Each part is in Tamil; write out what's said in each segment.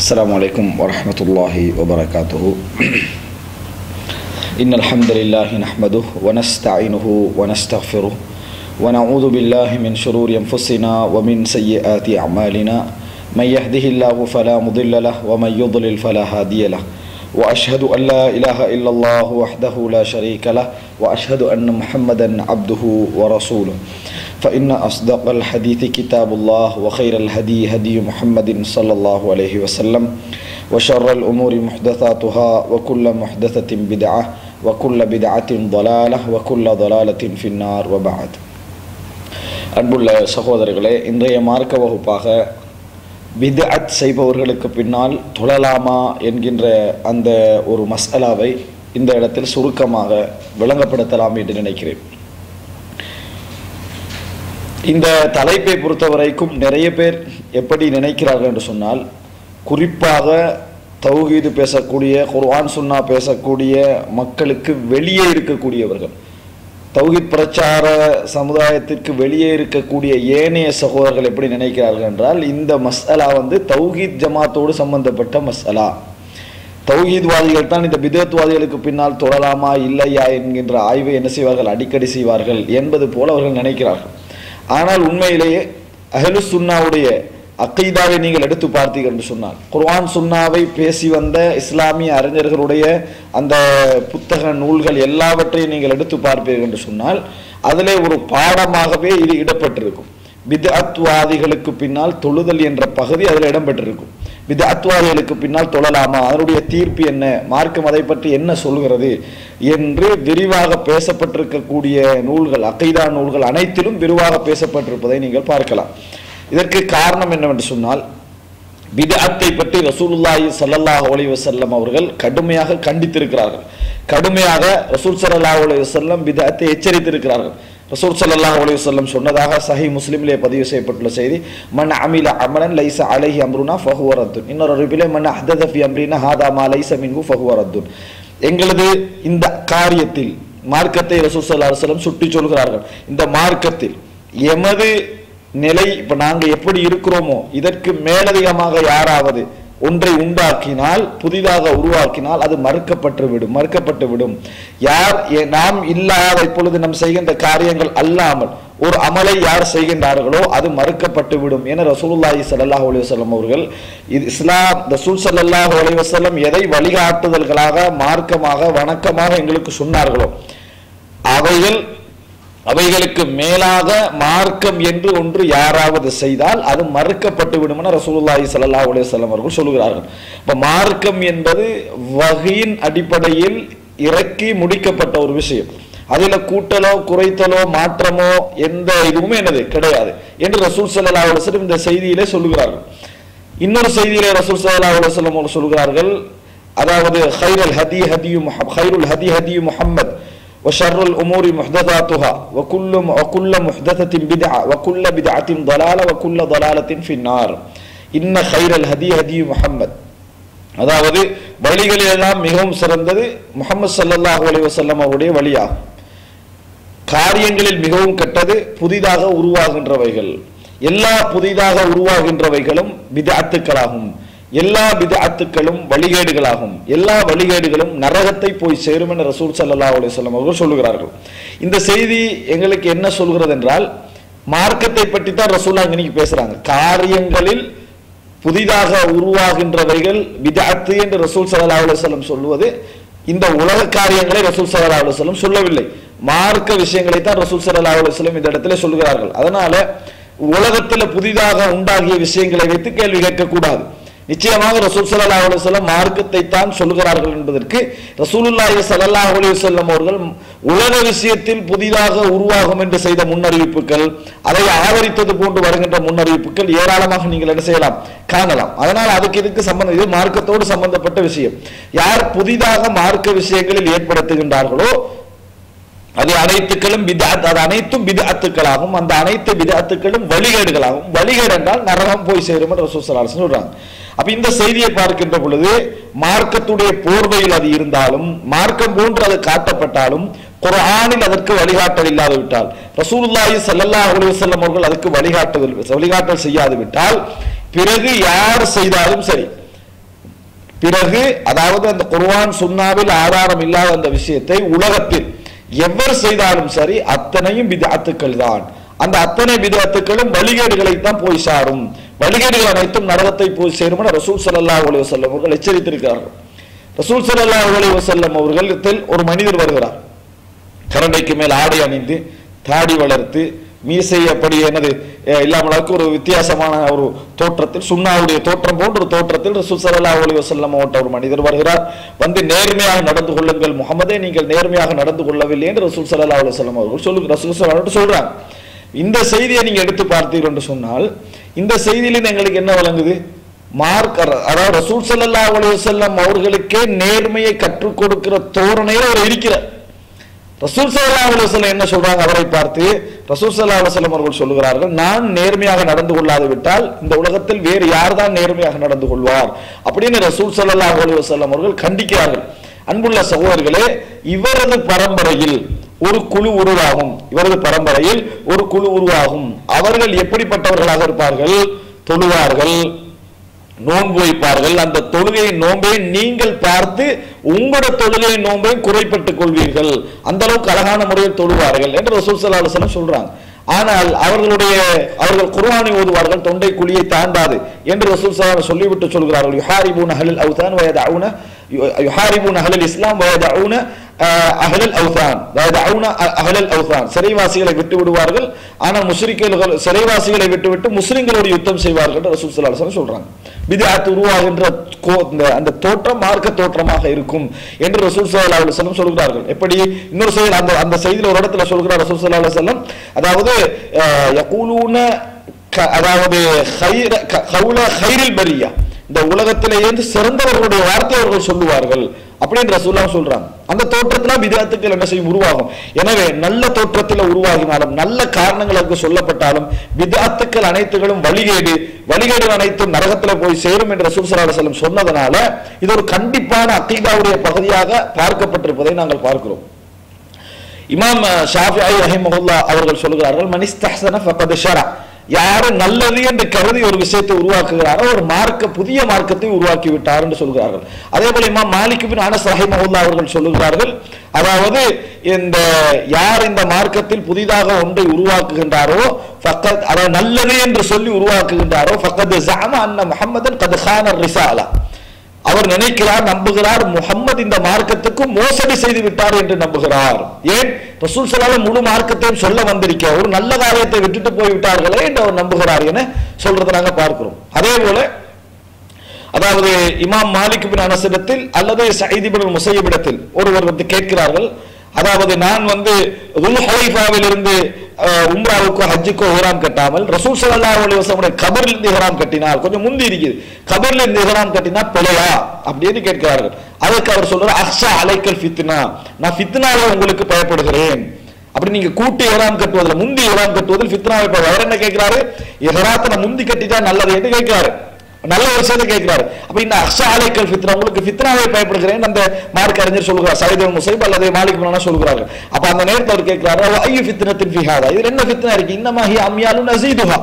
السلام عليكم ورحمة الله وبركاته. إن الحمد لله نحمده ونستعينه ونستغفره ونعوذ بالله من شرور أنفسنا ومن سيئات أعمالنا من يهده الله فلا مضل له ومن يضلل فلا هادي له وأشهد أن لا إله إلا الله وحده لا شريك له وأشهد أن محمدا عبده ورسوله فإن أصدق الحديث كتاب الله وخير الهدي هدي محمد صلى الله عليه وسلم وشر الأمور محدثاتها وكل محدثة بدعة وكل بدعة ضلالة وكل ضلالة في النار وبعد. அன்புள்ள சகோதரர்களே, இன்றைய மார்க்க வகுப்பாக பித்அத் செய்பவர்களுக்கு பின்னால் தொழலாமா என்கின்ற அந்த ஒரு மஸ்அலாவை இந்த இடத்தில் சுருக்கமாக விளங்கப்படுத்தலாம் என்று நினைக்கிறேன். இந்த தலைப்பை பொறுத்தவரைக்கும் நிறைய பேர் எப்படி நினைக்கிறார்கள் என்று சொன்னால், குறிப்பாக தௌஹீது பேசக்கூடிய, குர்ஆன் சுன்னா பேசக்கூடிய மக்களுக்கு வெளியே இருக்கக்கூடியவர்கள், தௌஹீத் பிரச்சார சமுதாயத்திற்கு வெளியே இருக்கக்கூடிய ஏனைய சகோதரர்கள் எப்படி நினைக்கிறார்கள் என்றால், இந்த மஸ்அலா தௌஹீத் ஜமாத்தோடு சம்பந்தப்பட்ட மஸ்அலா, தௌஹீத்வாதிகள் தான் இந்த பிதஅத்வாதிகளுக்கு பின்னால் தொழலாமா இல்லையா என்கின்ற ஆய்வை என்ன செய்வார்கள், அடிக்கடி செய்வார்கள் என்பது போல அவர்கள் நினைக்கிறார்கள். ஆனால் உண்மையிலேயே அஹ்லு சுன்னாவுடைய அக்கீதாவை நீங்கள் எடுத்து பார்த்தீர்கள் என்று சொன்னால், குர்ஆன் சுன்னாவை பேசி வந்த இஸ்லாமிய அறிஞர்களுடைய அந்த புத்தக நூல்கள் எல்லாவற்றையும் நீங்கள் எடுத்து பார்ப்பீர்கள் என்று சொன்னால், அதிலே ஒரு பாடமாகவே இது இடம்பெற்றிருக்கும். பித்அத்வாதிகளுக்கு பின்னால் தொழுதல் என்ற பகுதி அதில் இடம்பெற்றிருக்கும். பித்அத்வாதிகளுக்கு பின்னால் தொழலாமா, அதனுடைய தீர்ப்பு என்ன, மார்க்கம் அதை பற்றி என்ன சொல்கிறது என்று விரிவாக பேசப்பட்டிருக்கக்கூடிய நூல்கள், அக்கீதா நூல்கள் அனைத்திலும் விரிவாக பேசப்பட்டிருப்பதை நீங்கள் பார்க்கலாம். இதற்கு காரணம் என்னவென்று சொன்னால், பித்அத்தை பற்றி ரசூலுல்லாஹி ஸல்லல்லாஹு அலைஹி வஸல்லம் அவர்கள் கடுமையாக கண்டித்திருக்கிறார்கள். கடுமையாக ரசூல் ஸல்லல்லாஹு அலைஹி வஸல்லம் பித்அத்தை எச்சரித்திருக்கிறார்கள். ரசூல் ஸல்லல்லாஹு அலைஹி வஸல்லம் சொன்னதாக சஹீஹ் முஸ்லிமிலே பதிவு செய்யப்பட்டுள்ள செய்தி, மன் அமில அமலன் லைஸ அலைஹி அம்ருனா ஃபஹுவ ரத்துன். இன்னொரு அறிவிலே மன் அஹ்தஸ ஃபீ அம்ரினா ஹாதா மா லைஸ மின்ஹு ஃபஹுவ ரத்துன். எங்களது இந்த காரியத்தில், மார்க்கத்தை ரசூல் ஸல்லல்லாஹு அலைஹி வஸல்லம் சுட்டி சொல்கிறார்கள், இந்த மார்க்கத்தில் எமது நிலை இப்ப நாங்க எப்படி இருக்கிறோமோ இதற்கு மேலதிகமாக யாராவது ஒன்றை உண்டாக்கினால், புதிதாக உருவாக்கினால் அது மறுக்கப்பட்டு விடும். யார் நாம் இல்லாத இப்பொழுது நம் செய்கின்ற காரியங்கள் அல்லாமல் ஒரு அமலை யார் செய்கின்றார்களோ அது மறுக்கப்பட்டு விடும் என ரசூலுல்லாஹி ஸல்லல்லாஹு அலைஹி வஸல்லம் அவர்கள், இஸ்லாம் ரசூல் ஸல்லல்லாஹு அலைஹி வஸல்லம் எதை வழிகாட்டுதல்களாக, மார்க்கமாக, வணக்கமாக எங்களுக்கு சொன்னார்களோ அவைகளுக்கு மேலாக மார்க்கம் என்று ஒன்று யாராவது செய்தால் அது மறுக்கப்பட்டு விடும் என ரசூலுல்லாஹி ஸல்லல்லாஹு அலைஹி வஸல்லம் அவர்கள் சொல்கிறார்கள். இப்ப மார்க்கம் என்பது வஹீயின் அடிப்படையில் இறக்கி முடிக்கப்பட்ட ஒரு விஷயம். அதுல கூட்டலோ குறைத்தலோ மாற்றமோ எந்த இதுவுமே என்னது கிடையாது என்று ரசூல் ஸல்லல்லாஹு அலைஹி வஸல்லம் இந்த செய்தியிலே சொல்கிறார்கள். இன்னொரு செய்தியிலே ரசூல் ஸல்லல்லாஹு அலைஹி வஸல்லம் அவர்கள் சொல்கிறார்கள், அதாவது ஹைருல் ஹதி ஹதி முஹம்மத் وشر الأمور محدثاتها وكل محدثة بدعة وكل بدعة ضلالة وكل ضلالة في النار إن خير الهدي هدي محمد. அதாவது வழிகளெல்லாம் மிகவும் சிறந்தது முஹம்மது ஸல்லல்லாஹு அலைஹி வஸல்லம் அவருடைய வழியாகும். காரியங்களில் மிகவும் கெட்டது புதிதாக உருவாகின்றவைகள். எல்லா புதிதாக உருவாகின்றவைகளும் பித்அத்துக்களாகும். எல்லா பித்அத்துக்களும் வழிகேடுகளாகும். எல்லா வழிகேடுகளும் நரகத்தை போய் சேரும் என ரசூல் ஸல்லல்லாஹு அலைஹி வஸல்லம் அவர்கள் சொல்லுகிறார்கள். இந்த செய்தி எங்களுக்கு என்ன சொல்கிறது என்றால், மார்க்கத்தை பற்றி தான் ரசூலுல்லாஹ் இன்னைக்கு பேசுறாங்க. காரியங்களில் புதிதாக உருவாகின்றவைகள் பித்அத்து என்று ரசூல் ஸல்லல்லாஹு அலைஹி வஸல்லம் சொல்லுவது, இந்த உலக காரியங்களை ரசூல் ஸல்லல்லாஹு அலைஹி வஸல்லம் சொல்லவில்லை, மார்க்க விஷயங்களை தான் ரசூல் ஸல்லல்லாஹு அலைஹி வஸல்லம் இந்த இடத்துல சொல்லுகிறார்கள். அதனால உலகத்தில் புதிதாக உண்டாகிய விஷயங்களை வைத்து கேள்வி கேட்கக்கூடாது. நிச்சயமாக ரசூல் ஸல்லல்லாஹு அலைஹி வஸல்லம் மார்க்கத்தை தான் சொல்கிறார்கள் என்பதற்கு ரசூலுல்லாஹி ஸல்லல்லாஹு அலைஹி வஸல்லம் அவர்கள் உலக விஷயத்தில் புதிதாக உருவாகும் என்று செய்த முன்னறிவிப்புகள், அதை ஆதரித்தது போன்று வருகின்ற முன்னறிவிப்புகள் ஏராளமாக நீங்கள் என்ன செய்யலாம், காணலாம். அதனால் அதுக்கு இதுக்கு சம்பந்தம், இது மார்க்கத்தோடு சம்பந்தப்பட்ட விஷயம். யார் புதிதாக மார்க்க விஷயங்களில் ஏற்படுத்துகின்றார்களோ அது அனைத்துக்களும் பித்அத், அது அனைத்தும் பித்அத்துக்களாகும். அந்த அனைத்து பித்அத்துக்களும் வழிகேடுகளாகும். வழிகேடு என்றால் நரகம் போய் சேரும் என்று ரசூல் ஸல்லல்லாஹு அலைஹி வஸல்லம் சொல்றாங்க. அப்ப இந்த செய்தியை பார்க்கின்ற பொழுது, மார்க்கத்துடைய போர்வையில் அது இருந்தாலும், மார்க்கம் போன்று அது காட்டப்பட்டாலும், குர்ஆனில் அதற்கு வழிகாட்டல் இல்லாது விட்டால், ரசூலுல்லாஹி ஸல்லல்லாஹு அலைஹி வஸல்லம் அவர்கள் அதற்கு வழிகாட்டல் செய்யாது விட்டால், பிறகு யார் செய்தாலும் சரி, பிறகு அதாவது அந்த குர்ஆன் சுன்னாவில் ஆதாரம் இல்லாத அந்த விஷயத்தை உலகத்தில் எவர் செய்தாலும் சரி அத்தனையும் பித்அத்துக்கள் தான். அந்த அத்தனை பித்அத்துக்களும் வழிகேடுகளை தான் போய் சாரும். வழிகேடுகள் அனைத்தும் நரகத்தை போய் சேரும் என ரசூல் ஸல்லல்லாஹு அலைஹி வஸல்லம் அவர்கள் எச்சரித்திருக்கிறார்கள். ரசூல் ஸல்லல்லாஹு அலைஹி வஸல்லம் அவர்களிடத்தில் ஒரு மனிதர் வருகிறார். கரண்டைக்கு மேல் ஆடை அணிந்து, தாடி வளர்த்து, மீசை அப்படி என்னது இல்லாமலுக்கு ஒரு வித்தியாசமான ஒரு தோற்றத்தில், சுன்னாவுடைய தோற்றம் போன்ற ஒரு தோற்றத்தில் ரசூல் ஸல்லல்லாஹு அலைஹி வஸல்லம் ஒரு மனிதர் வருகிறார். வந்து நேர்மையாக நடந்து கொள்ளுங்கள் முஹம்மதே, நீங்கள் நேர்மையாக நடந்து கொள்ளவில்லை என்று ரசூல் ஸல்லல்லாஹு அலைஹி வஸல்லம் அவர்கள் ரசூல் ஸல்லல்லாஹு சொல்றாங்க. இந்த செய்தியை நீங்க எடுத்து பார்த்தீர்கள் என்று சொன்னால் இந்த செய்தியிலிருந்து எங்களுக்கு என்ன விளங்குது? மார்க்கர், அதாவது ரசூல் ஸல்லல்லாஹு அலைஹி வஸல்லம் அவர்களுக்கே நேர்மையை கற்றுக் கொடுக்கிற தோரணையில் அவர் இருக்கிறார். ரசூல் ஸல்லல்லாஹு அலைஹி வஸல்லம் என்ன சொல்றாங்க அவரை பார்த்து? ரசூல் ஸல்லல்லாஹு அலைஹி வஸல்லம் அவர்கள் சொல்லுகிறார்கள், நான் நேர்மையாக நடந்து கொள்ளாது விட்டால் இந்த உலகத்தில் வேறு யார் தான் நேர்மையாக நடந்து கொள்வார் அப்படின்னு ரசூல் ஸல்லல்லாஹு அலைஹி வஸல்லம் அவர்கள் கண்டிக்கிறார்கள். அன்புள்ள சகோதரர்களே, இவரது பரம்பரையில் ஒரு குழு உருவாகும். இவரது பரம்பரையில் ஒரு குழு உருவாகும். அவர்கள் எப்படிப்பட்டவர்களாக இருப்பார்கள்? தொழுவார்கள், நோன்பு வைப்பார்கள். அந்த தொழுகை நோன்பை நீங்கள் பார்த்து உங்களோட தொழுகை நோன்பை குறைப்பட்டுக் கொள்வீர்கள். அந்த அளவுக்கு அழகான முறையில் தொழுவார்கள் என்று ரசூல் ஸல்லல்லாஹு அலைஹி வஸல்லம் சொல்றாங்க. ஆனால் அவர்கள் குர்ஆனை ஓதுவார்கள், தொண்டை குழியை தாண்டாது என்று ரசூல் ஸல்லல்லாஹு அலைஹி வஸல்லம் சொல்லிவிட்டு சொல்கிறார்கள், யுஹாரிபூன அஹ்லல் அவ்தான் வயதஊன யுஹாரிபூன அஹ்லல் இஸ்லாம் வயதஊன அஹ்லல் அவ்தான் வயதஊன அஹ்லல் அவ்தான். சிறைவாசிகளை விட்டு விடுவார்கள், ஆனால் முஸ்லிம்கள் சிறைவாசிகளை விட்டுவிட்டு முஸ்லிம்களோடு யுத்தம் செய்வார்கள் என்று ரசூல் ஸல்லல்லாஹு அலைஹி வஸல்லம் சொல்றாங்க. பித்அத் உருவாகின்ற அந்த தோற்றம் மார்க்க தோற்றமாக இருக்கும் என்று ரசூல் ஸல்லல்லாஹு அலைஹி வஸல்லம் சொல்கிறார்கள். எப்படி? இன்னொரு செய்தி அந்த செய்தியில் ஒரு இடத்துல சொல்கிறார் ரசூல் ஸல்லல்லாஹு அலைஹி வஸல்லம், அதாவது யகூலூன, அதாவது கௌல கைரில் பரியா, இந்த உலகத்திலேயே சிறந்தவர்களுடைய வார்த்தை அவர்கள் சொல்லுவார்கள் அப்படின்னு ரசூலுல்லாஹ் சொல்றாங்க. அந்த தோற்றத்துல பித்அத்துக்கள் என்ன செய்யும்? உருவாகும். எனவே நல்ல தோற்றத்தில் உருவாகினாலும் நல்ல காரணங்களுக்கு சொல்லப்பட்டாலும் பித்அத்துக்கள் அனைத்துகளும் வழிகேடு அனைத்தும் நரகத்தில் போய் சேரும் என்று ரசூல் ஸல்லல்லாஹு அலைஹி வஸல்லம் சொன்னதனால இது ஒரு கண்டிப்பான அகீதாவுடைய பகுதியாக பார்க்கப்பட்டிருப்பதை நாங்கள் பார்க்கிறோம். இமாம் ஷாஃபிஈ ரஹிமஹுல்லாஹ் அவர்கள் சொல்கிறார்கள், மனிஸ்தஹ்ஸன ஃபகத் ஷரஅ, யாரு நல்லது என்று கருதி ஒரு விஷயத்தை உருவாக்குகிறாரோ ஒரு புதிய மார்க்கத்தை உருவாக்கி விட்டார் என்று சொல்கிறார்கள். அதே போல இமாம் மாலிக் இப்னு அனஸ் ரஹிமஹுல்லாஹ் அவர்கள் சொல்லுகிறார்கள், அதாவது யார் இந்த மார்க்கத்தில் புதிதாக ஒன்றை உருவாக்குகின்றாரோ ஃபகத், அதாவது நல்லது என்று சொல்லி உருவாக்குகின்றாரோ ஃபகத் ஸஅம அன்ன முஹம்மதன் கத் கான ரிசாலா, அவர் நினைக்கிறார், நம்புகிறார், முஹம்மது இந்த மார்க்கத்துக்கு மோசடி செய்து விட்டார் என்று நம்புகிறார். ஏன்? ரசூல் ஸல்லல்லாஹு அலைஹி வஸல்லம் முழு மார்க்கத்தையும் சொல்ல வந்திருக்க ஒரு நல்ல காரியத்தை விட்டுட்டு போய் விட்டார்களே என்று அவர் நம்புகிறார் என சொல்றதை நாங்க பார்க்கிறோம். அதே போல அதாவது இமாம் மாலிக் இப்னு அனஸிடத்தில் அல்லது சயீத் இப்னு முஸையிபிடத்தில் ஒருவர் வந்து கேட்கிறார்கள், அதாவது நான் துல் ஹுலைஃபாவில் இருந்து உம்ராவுக்கோ ஹஜ்ஜுக்கோ இஹ்ராம் கட்டாமல் ரசூல் ஸல்லல்லாஹு அலைஹி வஸல்லம் கபரில் இருந்து இஹ்ராம் கட்டினால், கொஞ்சம் முந்தி இருக்குது, கபரில் இருந்து இஹ்ராம் கட்டினா பிழையா அப்படின்னு கேட்கிறார்கள். அதற்கு அவர் சொல்றார், அஹ்ஷா அலைக்கல் ஃபித்னா, நான் ஃபித்னாவை உங்களுக்கு பயப்படுகிறேன். அப்படி நீங்க கூட்டி இஹ்ராம் கட்டுவதில் முந்தி இஹ்ராம் கட்டுவதில் ஃபித்னாவை அவர் என்ன கேட்கிறாரு? இஹ்ராத்தை நான் முந்தி கட்டிட்டா நல்லது என்று கேட்கிறாரு. நல்ல ஒரு விஷயத்தை கேட்கிறாரு. அப்ப இந்த அஹ்ஷா அலைக்கல் ஃபித்னா, உங்களுக்கு ஃபித்னாவை பயப்படுகிறேன் அந்த மார்க்க அறிஞர் சொல்கிறார், சயீத் இப்னு முஸையிப் அல்லது மாலிக் இப்னு அனஸ் சொல்கிறார்கள். அப்ப அந்த நேரத்தில் அவர் கேட்கிறாரு, ஐயு ஃபித்னத்தின் ஃபீ ஹாதா, இது என்ன ஃபித்னா இருக்கு? இன்னமா ஹிய அம்யாலுன் நஸீதுஹா,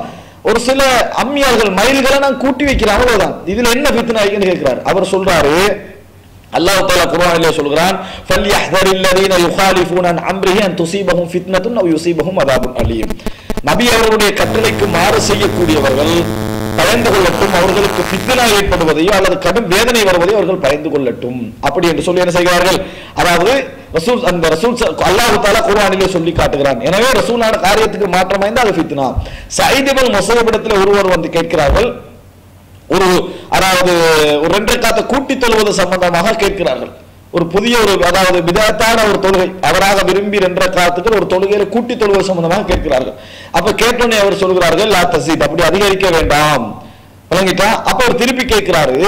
ஒரு சில அம்மியார்கள் மைல்களை நான் கூட்டி வைக்கிறேன், அவ்வளவுதான், இதுல என்ன ஃபித்னா இருக்குன்னு கேட்கிறார். அவர் சொல்றாரு, அல்லாஹ் தஆலா குர்ஆனிலே சொல்கிறான், ஃபல்யஹ்தரில் லதீன யுகாலிஃபூன அன் அம்ரிஹி அன் துஸீபஹும் ஃபித்னத்துன் அவ் யுஸீபஹும் அஸாபுன் அலீம். நபி அவர்களுடைய கட்டளைக்கு மாறு செய்யக்கூடியவர்கள் பயந்து கொள்ளட்டும், அவர்களுக்கு ஃபித்னா ஏற்படுவதையோ அல்லது கடும் வேதனை வருவதையோ அவர்கள் பயந்து கொள்ளட்டும் அப்படி என்று சொல்லி என்ன செய்கிறார்கள்? அதாவது ரசூல் அல்லாஹ் தஆலா குர்ஆனிலே சொல்லி காட்டுகிறான். எனவே ரசூலான காரியத்துக்கு மாற்றமாய்ந்து அது ஃபித்னா. சயீத் இப்னு முஸையிபிடத்தில் ஒருவர் வந்து கேட்கிறார்கள், அதாவது ஒரு 2 ரக்காத்தை கூட்டி தொழுவது சம்பந்தமாக கேட்கிறார்கள். ஒரு புதிய அதாவது பிதஅத்தான ஒரு தொழுகை, அவராக விரும்பி 2 ரக்காத்துக்கு ஒரு தொழுகையில கூட்டி தொழுவது சம்பந்தமாக கேட்கிறார்கள். அப்ப கேட்டோன்னே அவர் சொல்கிறார்கள், லா தஸீத், அப்படி அதிகரிக்க வேண்டாம். விளங்கிட்டா? அப்ப அவர் திருப்பி கேட்கிறாரு,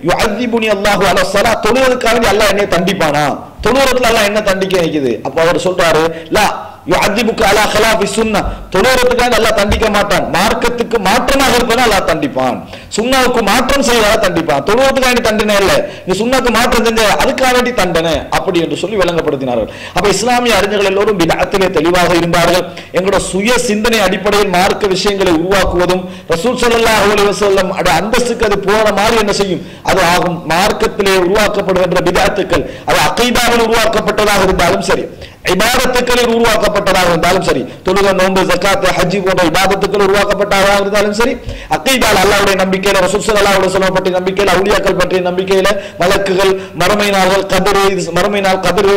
யுஅذிபுனி அல்லாஹு அலா ஸலாத், தொழுவதற்காக அல்லாஹ் என்னை தண்டிப்பானா? தொழுவதற்கு அல்லாஹ் என்ன தண்டிக்க நிக்குது? அப்ப அவர் சொல்றாரு, லா யுஅதிபுக அலா ഖിലാഫி சுன்னா. தொழுகிறதுக்காக அல்லாஹ் தண்டிக்க மாட்டான், மார்க்கத்துக்கு மாற்றமாக இருப்பதை அல்லாஹ் தண்டிப்பான். சுன்னாவுக்கு மாற்றம் செய்வதாக தண்டிப்பான். தொழுகிறதுக்காக தண்டனை இல்லை, நீ சுன்னாக்கு மாற்றம் செஞ்ச அதுக்காக வேண்டி தண்டனை அப்படி என்று சொல்லி விளங்கப்படுத்தினார்கள். அப்ப இஸ்லாமிய அறிஞர்கள் எல்லோரும் பிதஅத்திலே தெளிவாக இருந்தார்கள். எங்களோட சுய சிந்தனை அடிப்படையில் மார்க்க விஷயங்களை உருவாக்குவதும் ரசூல் ஸல்லல்லாஹு அலைஹி வஸல்லம் அந்தஸ்துக்கு அது போன மாதிரி என்ன செய்யும், அது ஆகும். மார்க்கத்திலே உருவாக்கப்படுகின்ற பிதஅத்துக்கள் அது அகீதாவில் உருவாக்கப்பட்டதாக இருந்தாலும் சரி, இபாதத்துக்களில் உருவாக்கப்பட்டதாக இருந்தாலும் சரி, தொழுகை, நோன்பு, ஜகாத், ஹஜ் போன்ற இபாதத்துக்கள் உருவாக்கப்பட்டதாக இருந்தாலும் சரி, அகீதால் அல்லாஹ்வுடைய நம்பிக்கையில, ரசூல் ஸல்லல்லாஹு அலைஹி வஸல்லம் பற்றிய நம்பிக்கையில, அவுலியாக்கள் பற்றிய நம்பிக்கையில, மலக்குகள், மறுமை நாள்கள், கதிர், மறுமை நாள் கதிர்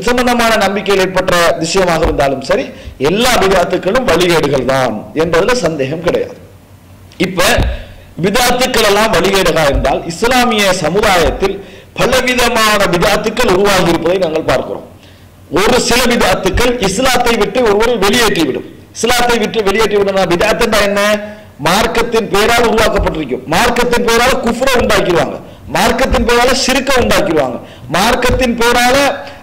சம்பந்தமான நம்பிக்கையில் ஏற்பட்ட விஷயமாக இருந்தாலும் சரி, எல்லா பிதஅத்துக்களும் வழிகேடுகள் தான் என்பதுல சந்தேகம் கிடையாது. இப்ப பிதஅத்துக்கள் எல்லாம் வழிகேடுகா என்றால் இஸ்லாமிய சமுதாயத்தில் பலவிதமான பிதஅத்துக்கள் உருவாகி இருப்பதை நாங்கள் பார்க்கிறோம். ஒரு சில பிதஅத்துக்கள் இஸ்லாத்தை விட்டு ஒருவரை வெளியேற்றிவிடும். இஸ்லாத்தை விட்டு வெளியேற்றிவிடும். பிதஅத் என்ன? மார்க்கத்தின் பேரால் உருவாக்கப்பட்டிருக்கும். மார்க்கத்தின் பேரால குஃப்ரை உண்டாக்கிடுவாங்க, மார்க்கத்தின் பேரால ஷிர்க உண்டாக்கிடுவாங்க, மார்க்கத்தின் பேரால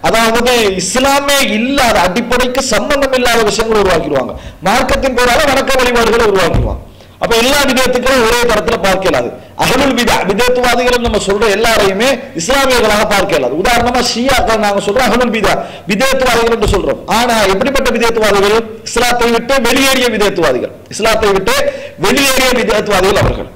அதாவது இஸ்லாமே இல்லாத அடிப்படைக்கு சம்பந்தம் இல்லாத விஷயங்களை உருவாக்கிடுவாங்க, மார்க்கத்தின் பேரால வணக்க வழிபாடுகளை உருவாக்கிடுவாங்க. அப்ப எல்லா விதத்துக்களும் ஒரே தரத்துல பார்க்கலாது. அஹ்லுல் பிதா விதத்துவாதிகள் நம்ம சொல்ற எல்லாரையுமே இஸ்லாமியர்களாக பார்க்கலாது. உதாரணமா ஷியாக்கள் நாங்க சொல்றோம் அஹ்லுல் பிதா விதத்துவாதிகள் என்று சொல்றோம். ஆனா எப்படிப்பட்ட விதத்துவாதிகள்? இஸ்லாத்தை விட்டு வெளியேறிய விதத்துவாதிகள், இஸ்லாத்தை விட்டு வெளியேறிய விதத்துவாதிகள் அவர்கள்.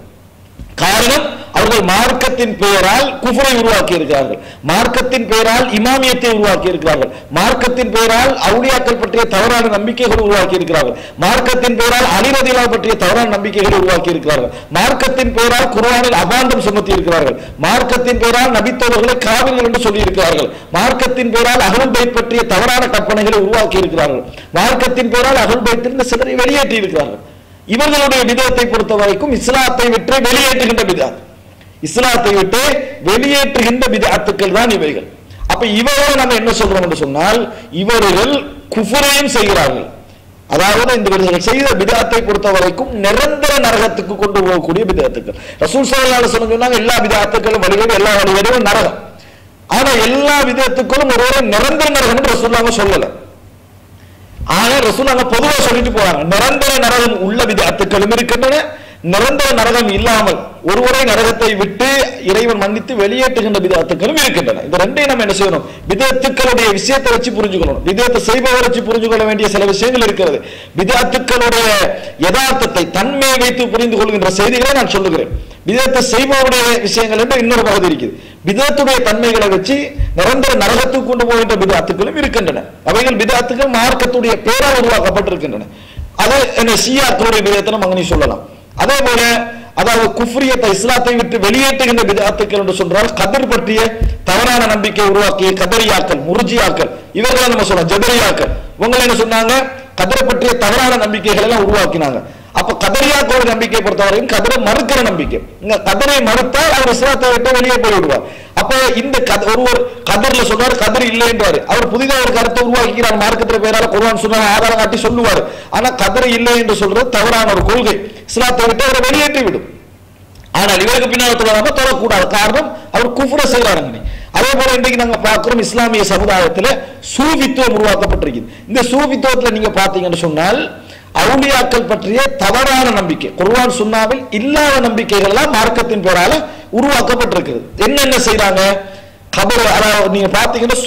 காரணம், அவர்கள் மார்க்கத்தின் பெயரால் குஃப்ரை உருவாக்கி இருக்கிறார்கள், மார்க்கத்தின் பெயரால் இமாமியத்தை உருவாக்கி இருக்கிறார்கள், மார்க்கத்தின் பெயரால் அவுலியாக்கள் பற்றிய தவறான நம்பிக்கைகளை உருவாக்கி இருக்கிறார்கள், மார்க்கத்தின் பெயரால் அலி ரலியல்லாஹு பற்றிய தவறான நம்பிக்கைகளை உருவாக்கி இருக்கிறார்கள், மார்க்கத்தின் பெயரால் குர்ஆனில் அபாண்டம் சுமத்தி இருக்கிறார்கள், மார்க்கத்தின் பெயரால் நபித்தோழர்களை காவிர்கள் என்று சொல்லி இருக்கிறார்கள், மார்க்கத்தின் பெயரால் அஹ்லுல் பைத் பற்றிய தவறான கற்பனைகளை உருவாக்கி இருக்கிறார்கள், மார்க்கத்தின் பெயரால் அஹ்லுல் பைத்திலிருந்து சிலரை வெளியேற்றி இருக்கிறார்கள். இவர்களுடைய விதத்தை பொறுத்த வரைக்கும் இஸ்லாத்தை விட்டு வெளியேற்றுகின்ற பிதஅத், இஸ்லாத்தை விட்டு வெளியேற்றுகின்ற பிதஅத்துக்கள் தான் இவைகள். அப்ப இவர்களை நம்ம என்ன சொல்றோம் என்று சொன்னால், இவர்கள் குஃப்ரையும் செய்கிறார்கள். அதாவது இந்த செய்த பிதஅத்தை பொறுத்த வரைக்கும் நிரந்தர நரகத்துக்கு கொண்டு போகக்கூடிய பிதஅத்துக்கள். ரசூல் ஸல்லல்லாஹு அலைஹி வஸல்லம் சொன்னாங்க எல்லா பிதஅத்துக்களும் வழிகேடு, எல்லா வழிகேடும் நரகம். ஆனா எல்லா பிதஅத்துக்களும் ஒருவரை நிரந்தர நரகம் என்று ரசூலுல்லாஹ் சொல்லல. ஆனா ரசூலுல்லாஹ் பொதுவாக சொல்லிட்டு போறாங்க, நிரந்தர நரகம் உள்ள பிதஅத்துக்களும் இருக்கின்றன, நிரந்தர நரகம் இல்லாமல் ஒருவரை நரகத்தை விட்டு இறைவன் மன்னித்து வெளியேற்றுகின்ற பிதஅத்துக்களும் இருக்கின்றன. இந்த ரெண்டையும் நம்ம என்ன செய்யணும்? பிதஅத்துக்களுடைய விஷயத்தை வச்சு புரிஞ்சுக்கணும். பிதஅத்தை செய்பவரை வச்சு புரிஞ்சு கொள்ள வேண்டிய சில விஷயங்கள் இருக்கிறது. பிதஅத்துக்களுடைய யதார்த்தத்தை தன்மையை வைத்து புரிந்து கொள்கின்ற செய்திகளை நான் சொல்லுகிறேன். பிதஅத்தை செய்பவருடைய விஷயங்கள் என்று இன்னொரு பகுதி இருக்குது. பிதஅத்துடைய தன்மைகளை வச்சு நிரந்தர நரகத்துக்கு கொண்டு போகின்ற பிதஅத்துக்களும் இருக்கின்றன. அவைகள் பிதஅத்துக்கள் மார்க்கத்துடைய பேரால் உருவாக்கப்பட்டிருக்கின்றன. அது என்ன ஷியாக்களுடைய பிதஅத்தை நம்ம அங்கே சொல்லலாம். அதே போல அதாவது குஃப்ரியத்தை இஸ்லாத்தை விட்டு வெளியேற்றுகின்ற பிதஅத்துக்கள் என்று சொல்றால் கதர் பற்றிய தவறான நம்பிக்கை உருவாக்கிய கதரியாக்கள், முர்ஜியாக்கள், இவர்களை நம்ம சொல்லலாம். ஜபரியாக்கள் இவங்க என்ன சொன்னாங்க? கதரை பற்றிய தவறான நம்பிக்கைகள் எல்லாம் உருவாக்கினாங்க. அப்ப கதரியாக்களோட நம்பிக்கை பொறுத்தவரைக்கும் கதரை மறுக்கிற நம்பிக்கை. இங்க கதரை மறுத்தால் அவர் இஸ்லாத்தை விட்டு வெளியே போய்விடுவார். அப்ப இந்த ஒருவர் கதர்ல சொல்றாரு, கதர் இல்லை என்றாரு, அவர் புதிதாக ஒரு கருத்தை உருவாக்கிறார், மார்க்கத்துல பேரால குர்ஆன் சொன்ன ஆதாரம் காட்டி சொல்லுவார். ஆனா கதர் இல்லை என்று சொல்றது தவறான ஒரு கொள்கை, இஸ்லாத்தை விட்டு அவரை வெளியேற்றி விடும். ஆனால் இவருக்கு பின்னால் தொழாம தொழக்கூடாது, காரணம் அவர் குஃப்ர செய்யறாங்க. அதே போல இன்றைக்கு நாங்க பார்க்கிறோம் இஸ்லாமிய சமுதாயத்துல சூஃபித்துவம் உருவாக்கப்பட்டிருக்குது. இந்த சூஃபித்துவத்துல நீங்க பாத்தீங்கன்னு சொன்னால் அவுலியாக்கள் பற்றிய தவறான நம்பிக்கை, குர்ஆன் சுன்னாவில் இல்லாத நம்பிக்கைகள் எல்லாம் மார்க்கத்தின் பேரால உருவாக்கப்பட்டிருக்கிறது. என்னென்ன செய்யறாங்க? கபர், அதாவது நீங்க பாத்தீங்கன்னா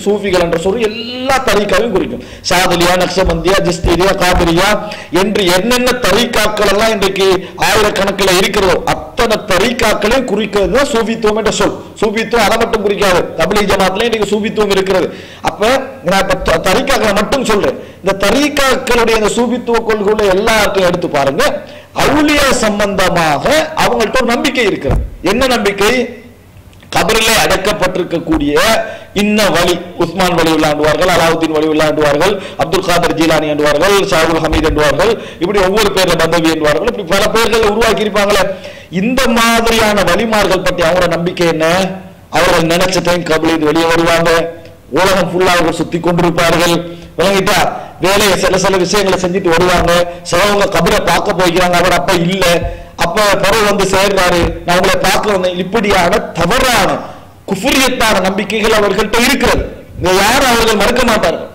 சூஃபிகள் என்ற சொல்லி எல்லா தரீக்காவையும் குறிக்கும். ஷாதிலியா, நக்ஷபந்தியா, ஜிஸ்திரியா, காதிரியா என்று என்னென்ன தரீக்காக்கள் எல்லாம் இன்றைக்கு ஆயிரக்கணக்கில் இருக்கிறதோ அத்தனை தரீக்காக்களையும் குறிக்கிறது தான் சூஃபித்துவம் என்ற சொல். சூஃபித்துவம் அதை மட்டும் குறிக்காது, தப்லீக் ஜமாத்ல இன்றைக்கு சூஃபித்துவம் இருக்கிறது. அப்ப நான் தரீக்காக்களை மட்டும் சொல்றேன். இந்த தரீக்காக்களுடைய இந்த சூஃபித்துவ கொள்கைகளை எல்லாத்தையும் எடுத்து பாருங்க. அவுலியா சம்பந்தமாக அவங்கள்ட்ட ஒரு நம்பிக்கை இருக்கிறது. என்ன நம்பிக்கை? கபரிலே அடக்கப்பட்டிருக்கக்கூடிய இன்ன வலி, உஸ்மான் வலி விளையாண்டுவார்கள், அலாவுதீன் வலி விளையாண்டுவார்கள், அப்துல் காதர் ஜீலானி என்றுவார்கள், ஷாவுல் ஹமீத் என்றுவார்கள், இப்படி ஒவ்வொரு பேர்ல பந்தவி என்றுவார்கள், இப்படி பல பேர்கள் உருவாக்கி இருப்பாங்களே. இந்த மாதிரியான வலிமார்கள் பற்றி அவங்களோட நம்பிக்கை என்ன? அவர்கள் நினைச்ச டைம் கபலில் வெளியே வருவாங்க, உலகம் ஃபுல்லா அவர்கள் சுத்தி கொண்டிருப்பார்கள், விளங்கிட்டா வேலையை சில விஷயங்களை செஞ்சுட்டு வருவாங்க. சிலவங்க கபரை பார்க்க போய்க்கிறாங்க, அவர் அப்ப இல்ல, அப்ப பிறகு வந்து சேர்றாரு, நான் உங்களை பார்க்க வந்தேன். இப்படியான தவறான குஃப்ரியத்தான நம்பிக்கைகள் அவர்கள்ட்ட இருக்கிறது. இதை யாரும் அவர்கள் மறுக்க மாட்டார்கள்.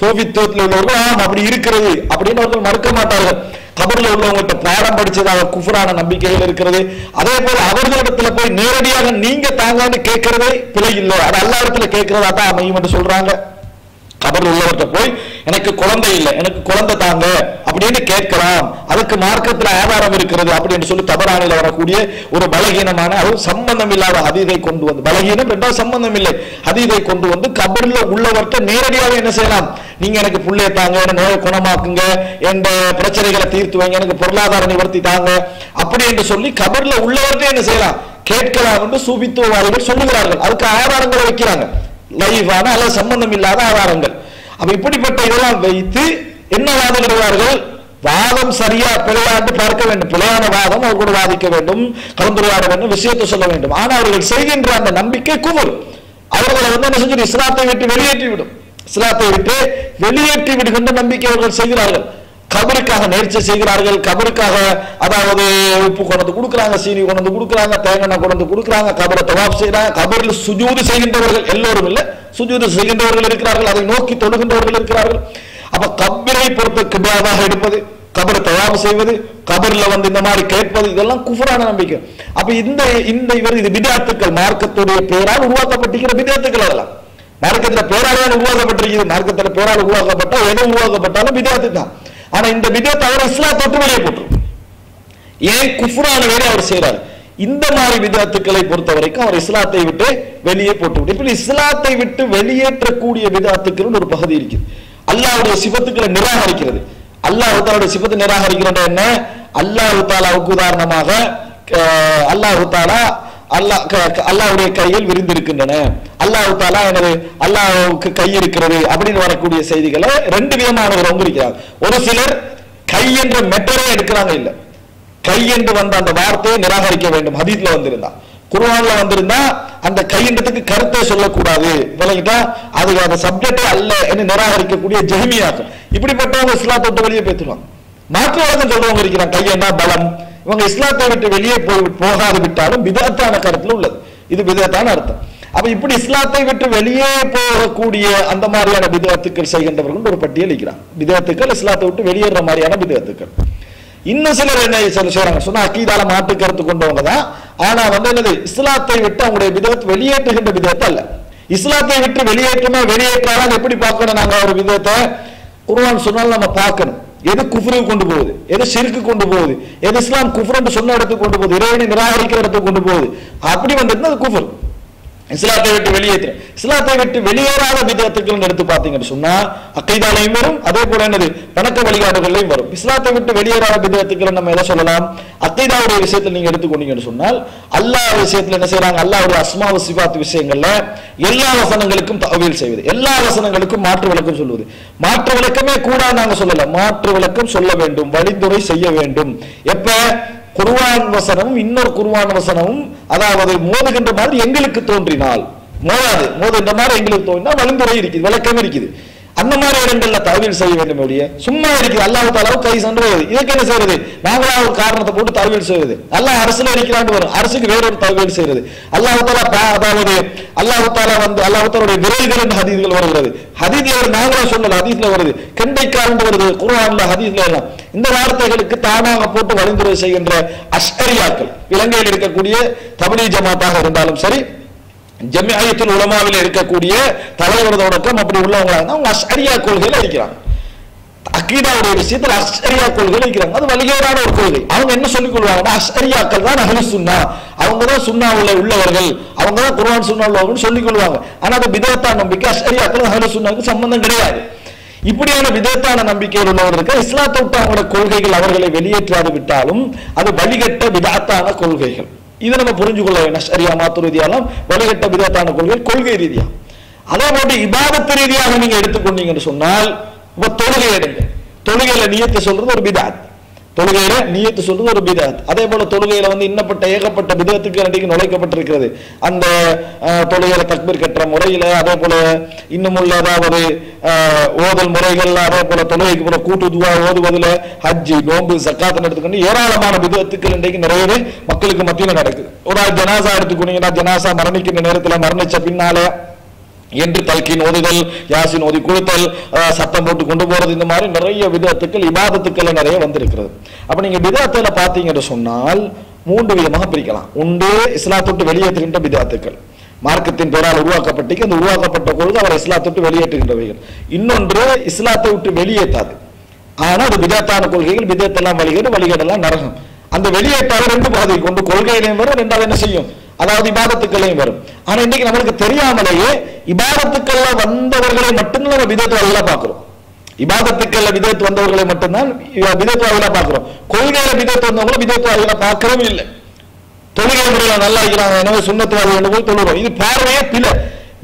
சோபித்துவத்தில் உள்ளவர்கள் ஆம் அப்படி இருக்கிறது அப்படின்னு அவர்கள் மறுக்க மாட்டார்கள். கபர்ல உள்ளவங்கள்ட்ட பாடம் படிச்சதாக குஃபரான நம்பிக்கைகள் இருக்கிறது. அதே போல அவர்களிடத்துல போய் நேரடியாக நீங்க தாங்கன்னு கேட்கறதே பிழை இல்லை, அது அல்லா இடத்துல கேட்கிறதா தான் அமையும் என்று சொல்றாங்க. கபர்ல உள்ளவர்கிட்ட போய் எனக்கு குழந்தை இல்லை, எனக்கு குழந்தை தாங்க அப்படின்னு கேட்கலாம், அதுக்கு மார்க்கத்தில் ஆதாரம் இருக்கிறது அப்படின்னு சொல்லி தபரானில் வரக்கூடிய ஒரு பலகீனமான அது சம்பந்தம் இல்லாத ஹதீதை கொண்டு வந்து, பலகீனம் என்றால் சம்பந்தம் இல்லை, ஹதீதை கொண்டு வந்து கபர்ல உள்ளவர்கிட்ட நேரடியாக என்ன செய்யலாம், நீங்க எனக்கு புள்ளைய தாங்க, என்ன நோயை குணமாக்குங்க, என்ற பிரச்சனைகளை தீர்த்து வைங்க, எனக்கு பொருளாதார நிவர்த்தி தாங்க அப்படி என்று சொல்லி கபர்ல உள்ளவர்கிட்ட என்ன செய்யலாம், கேட்கலாம் என்று சூபித்துவவாதிகள் சொல்லுகிறார்கள். அதுக்கு ஆதாரங்களை வைக்கிறாங்க, லைவான அல்லது சம்பந்தம் இல்லாத ஆதாரங்கள். அப்ப இப்படிப்பட்ட இதெல்லாம் வைத்து என்ன வாதிடுவார்கள், வாதம் சரியா பிழையாண்டு பார்க்க வேண்டும், பிழையான வாதம் அவர் கூட வாதிக்க வேண்டும், கலந்துரையாட வேண்டும், விஷயத்தை சொல்ல வேண்டும். ஆனால் அவர்கள் செய்கின்ற அந்த நம்பிக்கை குஃபர். அவர்களை வந்து என்ன செஞ்சு இஸ்லாத்தை விட்டு வெளியேற்றி விடும், இஸ்லாத்தை விட்டு வெளியேற்றி விடுகின்ற நம்பிக்கை அவர்கள் செய்கிறார்கள். கபருக்காக நேர்ச்சி செய்கிறார்கள், கபருக்காக அதாவது உப்பு கொண்டு கொடுக்குறாங்க, சீனி கொண்டு கொடுக்குறாங்க, தேங்காய் கொண்டு கொடுக்குறாங்க, கபரை தவாப் செய்யறாங்க, கபரில் சுஜூது செய்கின்றவர்கள் எல்லோரும் இல்லை, சுஜூது செய்கின்றவர்கள் இருக்கிறார்கள், அதை நோக்கி தொழுகின்றவர்கள் இருக்கிறார்கள். அப்ப கபரை பொறுத்த கிபிலாவாக எடுப்பது, கபரை தவாப் செய்வது, கபரில் வந்து இந்த மாதிரி கேட்பது, இதெல்லாம் குஃபரான நம்பிக்கை. அப்ப இந்த இவர் இது பிதாத்துக்கள், மார்க்கத்துடைய பெயரால் உருவாக்கப்பட்டிருக்கிற பிதாத்துக்கள், அதெல்லாம் மார்க்கத்துல பேரால் உருவாக்கப்பட்டிருக்கிறது. மார்க்கத்துல பேரால் உருவாக்கப்பட்டா எது உருவாக்கப்பட்டாலும் பிதாத்து தான். ஆனா இந்த பிதத்தை அவர் இஸ்லாத்தை விட்டு வெளியே போட்டுரும். ஏன் குஃப்ரான வேலை அவர் செய்யறாரு. இந்த மாதிரி பிதத்துக்களை பொறுத்த வரைக்கும் அவர் இஸ்லாத்தை விட்டு வெளியே போட்டு விட்டு, இப்படி இஸ்லாத்தை விட்டு வெளியேற்றக்கூடிய பிதத்துக்கள் ஒரு பகுதி இருக்குது. அல்லாஹ்வுடைய சிபத்துக்களை நிராகரிக்கிறது. அல்லாஹ் தஆலாவுடைய சிபத்தை நிராகரிக்கிறது என்ன, அல்லாஹ் தஆலாவுக்கு உதாரணமாக அல்லாஹ் தஆலா அல்லாஹ்வுடைய கையில் விரிந்திருக்கின்றன, அல்லாஹ் தஆலா எனது அல்லாஹ்வுக்கு கை இருக்கிறது அப்படின்னு வரக்கூடிய செய்திகளை ரெண்டு விதமானவங்க இருக்கிறாங்க. ஒரு சிலர் கை என்ற மெட்டரே எடுக்கிறாங்க, இல்ல கை என்று வந்த அந்த வார்த்தையை நிராகரிக்க வேண்டும். ஹதீஸ்ல வந்திருந்தா, குர்ஆன்ல வந்திருந்தா அந்த கைன்றதுக்கு கருத்தை சொல்லக்கூடாது, விளங்கிட்டா அது அந்த சப்ஜெக்டே அல்ல என்று நிராகரிக்கக்கூடிய ஜஹ்மியாக்கள், இப்படிப்பட்டவங்க இஸ்லாத்தை விட்டு வெளியே பேசுவாங்க. மாற்று வழக்கம் சொல்றவங்க இருக்கிறாங்க, கையண்டா பலம். இவங்க இஸ்லாத்தை விட்டு வெளியே போகாது விட்டாலும் பிதத்தான கருத்துல உள்ளது, இது பிதத்தான அர்த்தம். அப்ப இப்படி இஸ்லாத்தை விட்டு வெளியே போகக்கூடிய அந்த மாதிரியான பிதத்துக்கள் செய்கின்றவர்கள் ஒரு பட்டியல் இருக்கிறாங்க. பிதத்துக்கள் இஸ்லாத்தை விட்டு வெளியேற மாதிரியான பிதத்துக்கள். இன்னும் சிலர் என்ன செய்யறாங்க சொன்னா, அக்கீதால மாற்று கருத்து கொண்டவங்க தான். ஆனா வந்து என்னது, இஸ்லாத்தை விட்டு அவங்களுடைய பிதத்தை வெளியேற்றுகின்ற பிதத்தை அல்ல. இஸ்லாத்தை விட்டு வெளியேற்றாலும் எப்படி பார்க்கணும் நாங்க ஒரு பிதத்தை, குர்ஆன் சொன்னாலும் நம்ம பார்க்கணும். எது குஃப்ருக்கு கொண்டு போகுது, எது ஷிர்க்கு கொண்டு போகுது, எது இஸ்லாம் குஃப்ர் சொன்ன இடத்துக்கு கொண்டு போகுது, இறைவனை நிராகரிக்கிற இடத்துக்கு கொண்டு போகுது, அப்படி வந்திருந்தா அது குஃப்ர். இஸ்லாத்தை விட்டு வெளியேற்ற, இஸ்லாத்தை விட்டு வெளியேறாத பிதத்துக்கள் எடுத்து பார்த்தீங்கன்னு சொன்னா அக்கீதாலையும் வரும், அதே போல என்னது வணக்க வழிகாடுகளையும் வரும். இஸ்லாத்தை விட்டு வெளியேறாத பிதத்துக்களை நம்ம எதை சொல்லலாம், அக்கீதாவுடைய விஷயத்தில் நீங்க எடுத்துக்கொண்டீங்கன்னு சொன்னால் அல்லாஹ் விஷயத்துல என்ன செய்யறாங்க, அல்லாஹ்வுடைய அஸ்மா வ சிஃபாத் விஷயங்கள்ல எல்லா வசனங்களுக்கும் தஅவீல் செய்வது, எல்லா வசனங்களுக்கும் மாற்று விளக்கம் சொல்வது. மாற்று விளக்கமே கூட நாங்க சொல்லல, மாற்று விளக்கம் சொல்ல வேண்டும், வழிந்துரை செய்ய வேண்டும். எப்ப குர்ஆன் வசனமும் இன்னொரு குர்ஆன் வசனமும் அதாவது மோதுகின்ற மாதிரி எங்களுக்கு தோன்றினால், மோதுகின்ற மாதிரி எங்களுக்கு தோன்றினால் வழிமுறை இருக்குது, விளக்கம் இருக்குது. அந்த மாதிரி இடங்கள்ல தஅவீல் செய்ய வேண்டும். அப்படியே சும்மா இருக்குது அல்லாஹ் தஆலாவுக்கு கை சென்றது, இதுக்கு என்ன செய்யறது, நாங்களா ஒரு காரணத்தை போட்டு தஅவீல் செய்வது. அல்லாஹ் அரசுல இருக்கிறான்னு வரும், அரசுக்கு வேறொரு தஅவீல் செய்யறது. அல்லாஹ் தஆலா அதாவது அல்லாஹ் தஆலா வந்து அல்லாஹ் தஆலாவுடைய விரல்கள் என்ற ஹதீஸ்கள் வருகிறது. ஹதீஸ்ல ஒரு நாங்களா சொல்லல, ஹதீஸ்ல வருது, கெண்டைக்கால் வருது, குர்ஆன்ல ஹதீஸ்ல எல்லாம். இந்த வார்த்தைகளுக்கு தானாக போட்டு வழிமுறை செய்கின்ற அஷ்அரியாக்கள், இலங்கையில் இருக்கக்கூடிய தப்லீக் ஜமாத்தாக இருந்தாலும் சரி, ஜமிஅத்துல் உலமாவில் இருக்கக்கூடிய தலைவர் தொடக்கம் அப்படி உள்ளவங்களா அவங்க அஷ்அரியா கொள்கையில இருக்கிறாங்க. அக்கீதாவுடைய விஷயத்தில் அஷ்அரியா கொள்கையில இருக்கிறாங்க. அது வலிகேடான ஒரு கொள்கை. அவங்க என்ன சொல்லிக் கொள்வாங்கன்னா, அஷ்அரியாக்கள் தான் அஹ்லுஸ் சுன்னா, அவங்க தான் சுன்னாவுல உள்ளவர்கள், அவங்க தான் குர்ஆன் சுன்னா உள்ளவர்கள் சொல்லிக் கொள்வாங்க. ஆனா அது பிதத்தான நம்பிக்கை, அஷ்அரியாக்கள் அஹ்லுஸ் சுன்னாவுக்கு சம்பந்தம் கிடையாது. இப்படியான விதத்தான நம்பிக்கையில் உள்ளவர்கள் இஸ்லாத்தை விட்டு அவங்களோட கொள்கைகள் அவர்களை வெளியேற்றாது விட்டாலும் அது வழிகட்ட விதத்தான கொள்கைகள். இதை நம்ம புரிஞ்சு கொள்ள வேண்டும். ஷரியா மாத்துரிதியாலும் வழிகட்ட விதத்தான கொள்கை, கொள்கை ரீதியா. அதே போன்று இபாதத்து ரீதியாக நீங்க எடுத்துக்கொண்டீங்கன்னு சொன்னால், இப்ப தொழுகை எடுங்க, தொழுகையில நியத்து சொல்றது ஒரு பிதாத், தொழுகையில நியத்து சொல்றது ஒரு பிதாத். அதே போல தொழுகையில வந்து இன்னப்பட்ட ஏகப்பட்ட பிதத்துக்கு நடிக்கு நுழைக்கப்பட்டிருக்கிறது. அந்த தொழுகையில தக்பீர் கட்டுற முறையில, அதே போல இன்னும் உள்ள அதாவது ஓதல் முறைகள், அதே போல தொழுகைக்கு போல கூட்டு துவா ஓதுவதில், ஹஜ்ஜி நோம்பு சக்காத்து எடுத்துக்கொண்டு ஏராளமான பிதத்துக்கள் இன்றைக்கு நிறையவே மக்களுக்கு மத்தியில் நடக்குது. ஒரு ஜனாசா எடுத்துக்கொண்டீங்கன்னா, ஜனாசா மரணிக்கின்ற நேரத்தில் மரணிச்ச பின்னால என்று தல்கீன் ஓதுதல், யாசின் ஓதி கொடுத்தல், சத்தம் போட்டு கொண்டு போறது, இந்த மாதிரி நிறைய விதத்துக்கள் இபாதத்துக்கள் நிறைய வந்திருக்கிறது. அப்ப நீங்க பிதஅத்துல பாத்தீங்கன்னு சொன்னால் 3 விதமாக பிரிக்கலாம். ஒன்று இஸ்லாத்தொட்டு வெளியேற்றுகின்ற பிதஅத்துக்கள், மார்க்கத்தின் பெயரால் உருவாக்கப்பட்டு அந்த உருவாக்கப்பட்ட பொழுது அவர் இஸ்லாத்தொட்டு வெளியேற்றுகின்றவைகள். இன்னொன்று இஸ்லாத்தை விட்டு வெளியேற்றாது, ஆனா அது பிதஅத்தான கொள்கைகள், பிதஅத்தெல்லாம் வழிகேடெல்லாம் நரகம். அந்த வெளியேற்றாத 2 பாதை கொண்டு கொள்கையிலையும் வரும், 2வது என்ன செய்யும், அதாவது இபாதத்துக்களையும் வரும். ஆனா இன்னைக்கு நம்மளுக்கு தெரியாமலேயே இபாதத்துக்கள்ல வந்தவர்களை மட்டும்தான் நம்ம பிதஅத்வாதிகளா பார்க்கிறோம். இபாதத்துக்கள்ல பிதஅத் வந்தவர்களை மட்டும்தான் பிதஅத்வாதிகளா பார்க்கிறோம். கொள்கையில பிதஅத் வந்தவங்களை பிதஅத்வாதிகளா பார்க்கவே இல்லை. தொழுகை முறையில நல்லா இருக்கிறாங்க, எனவே சுன்னத்துவாதிகள் போய் தொழுகிறோம். இது பார்வையே பிழை.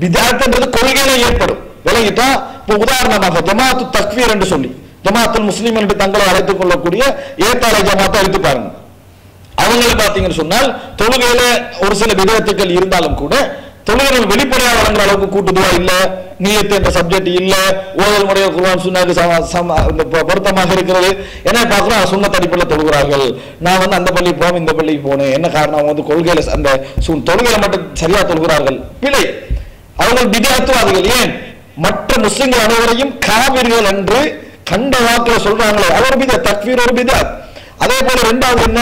பிதஅத்ன்றது கொள்கையில ஏற்படும், விளங்கிட்டா. இப்போ உதாரணமாக ஜமாத்து தக்வீர் என்று சொல்லி ஜமாத்துல் முஸ்லிம் என்று தங்களை அழைத்துக் கொள்ளக்கூடிய ஏத்தாலை ஜமாத்தை அழைத்து பாருங்க. அவங்களை பார்த்தீங்கன்னு சொன்னால் தொழுகையில ஒரு சில விதத்துக்கள் இருந்தாலும் கூட தொழுகைகள் வெளிப்படையாக வழங்குற அளவுக்கு கூட்டுதுவா இல்ல, நியத்து என்ற சப்ஜெக்ட் இல்ல, ஓதல் முறையை குர்ஆன் சுன்னாக்கு பொருத்தமாக இருக்கிறது. என்ன பார்க்கிறோம், சுன்னத் அடிப்படையில் தொழுகிறார்கள். நான் அந்த பள்ளிக்கு போனேன், இந்த பள்ளிக்கு போனேன். என்ன காரணம், கொள்கையில அந்த தொழுகையில மட்டும் சரியா தொழுகிறார்கள், பிழை. அவர்கள் பிதஅத்வாதிகள். ஏன், மற்ற முஸ்லிம்கள் அனைவரையும் காபிர்கள் என்று கண்ட வாக்கில் சொல்றாங்களே, அவர் பிதஅத், தக்ஃபீர் ஒரு பிதஅத். அதே போல 2வது என்ன,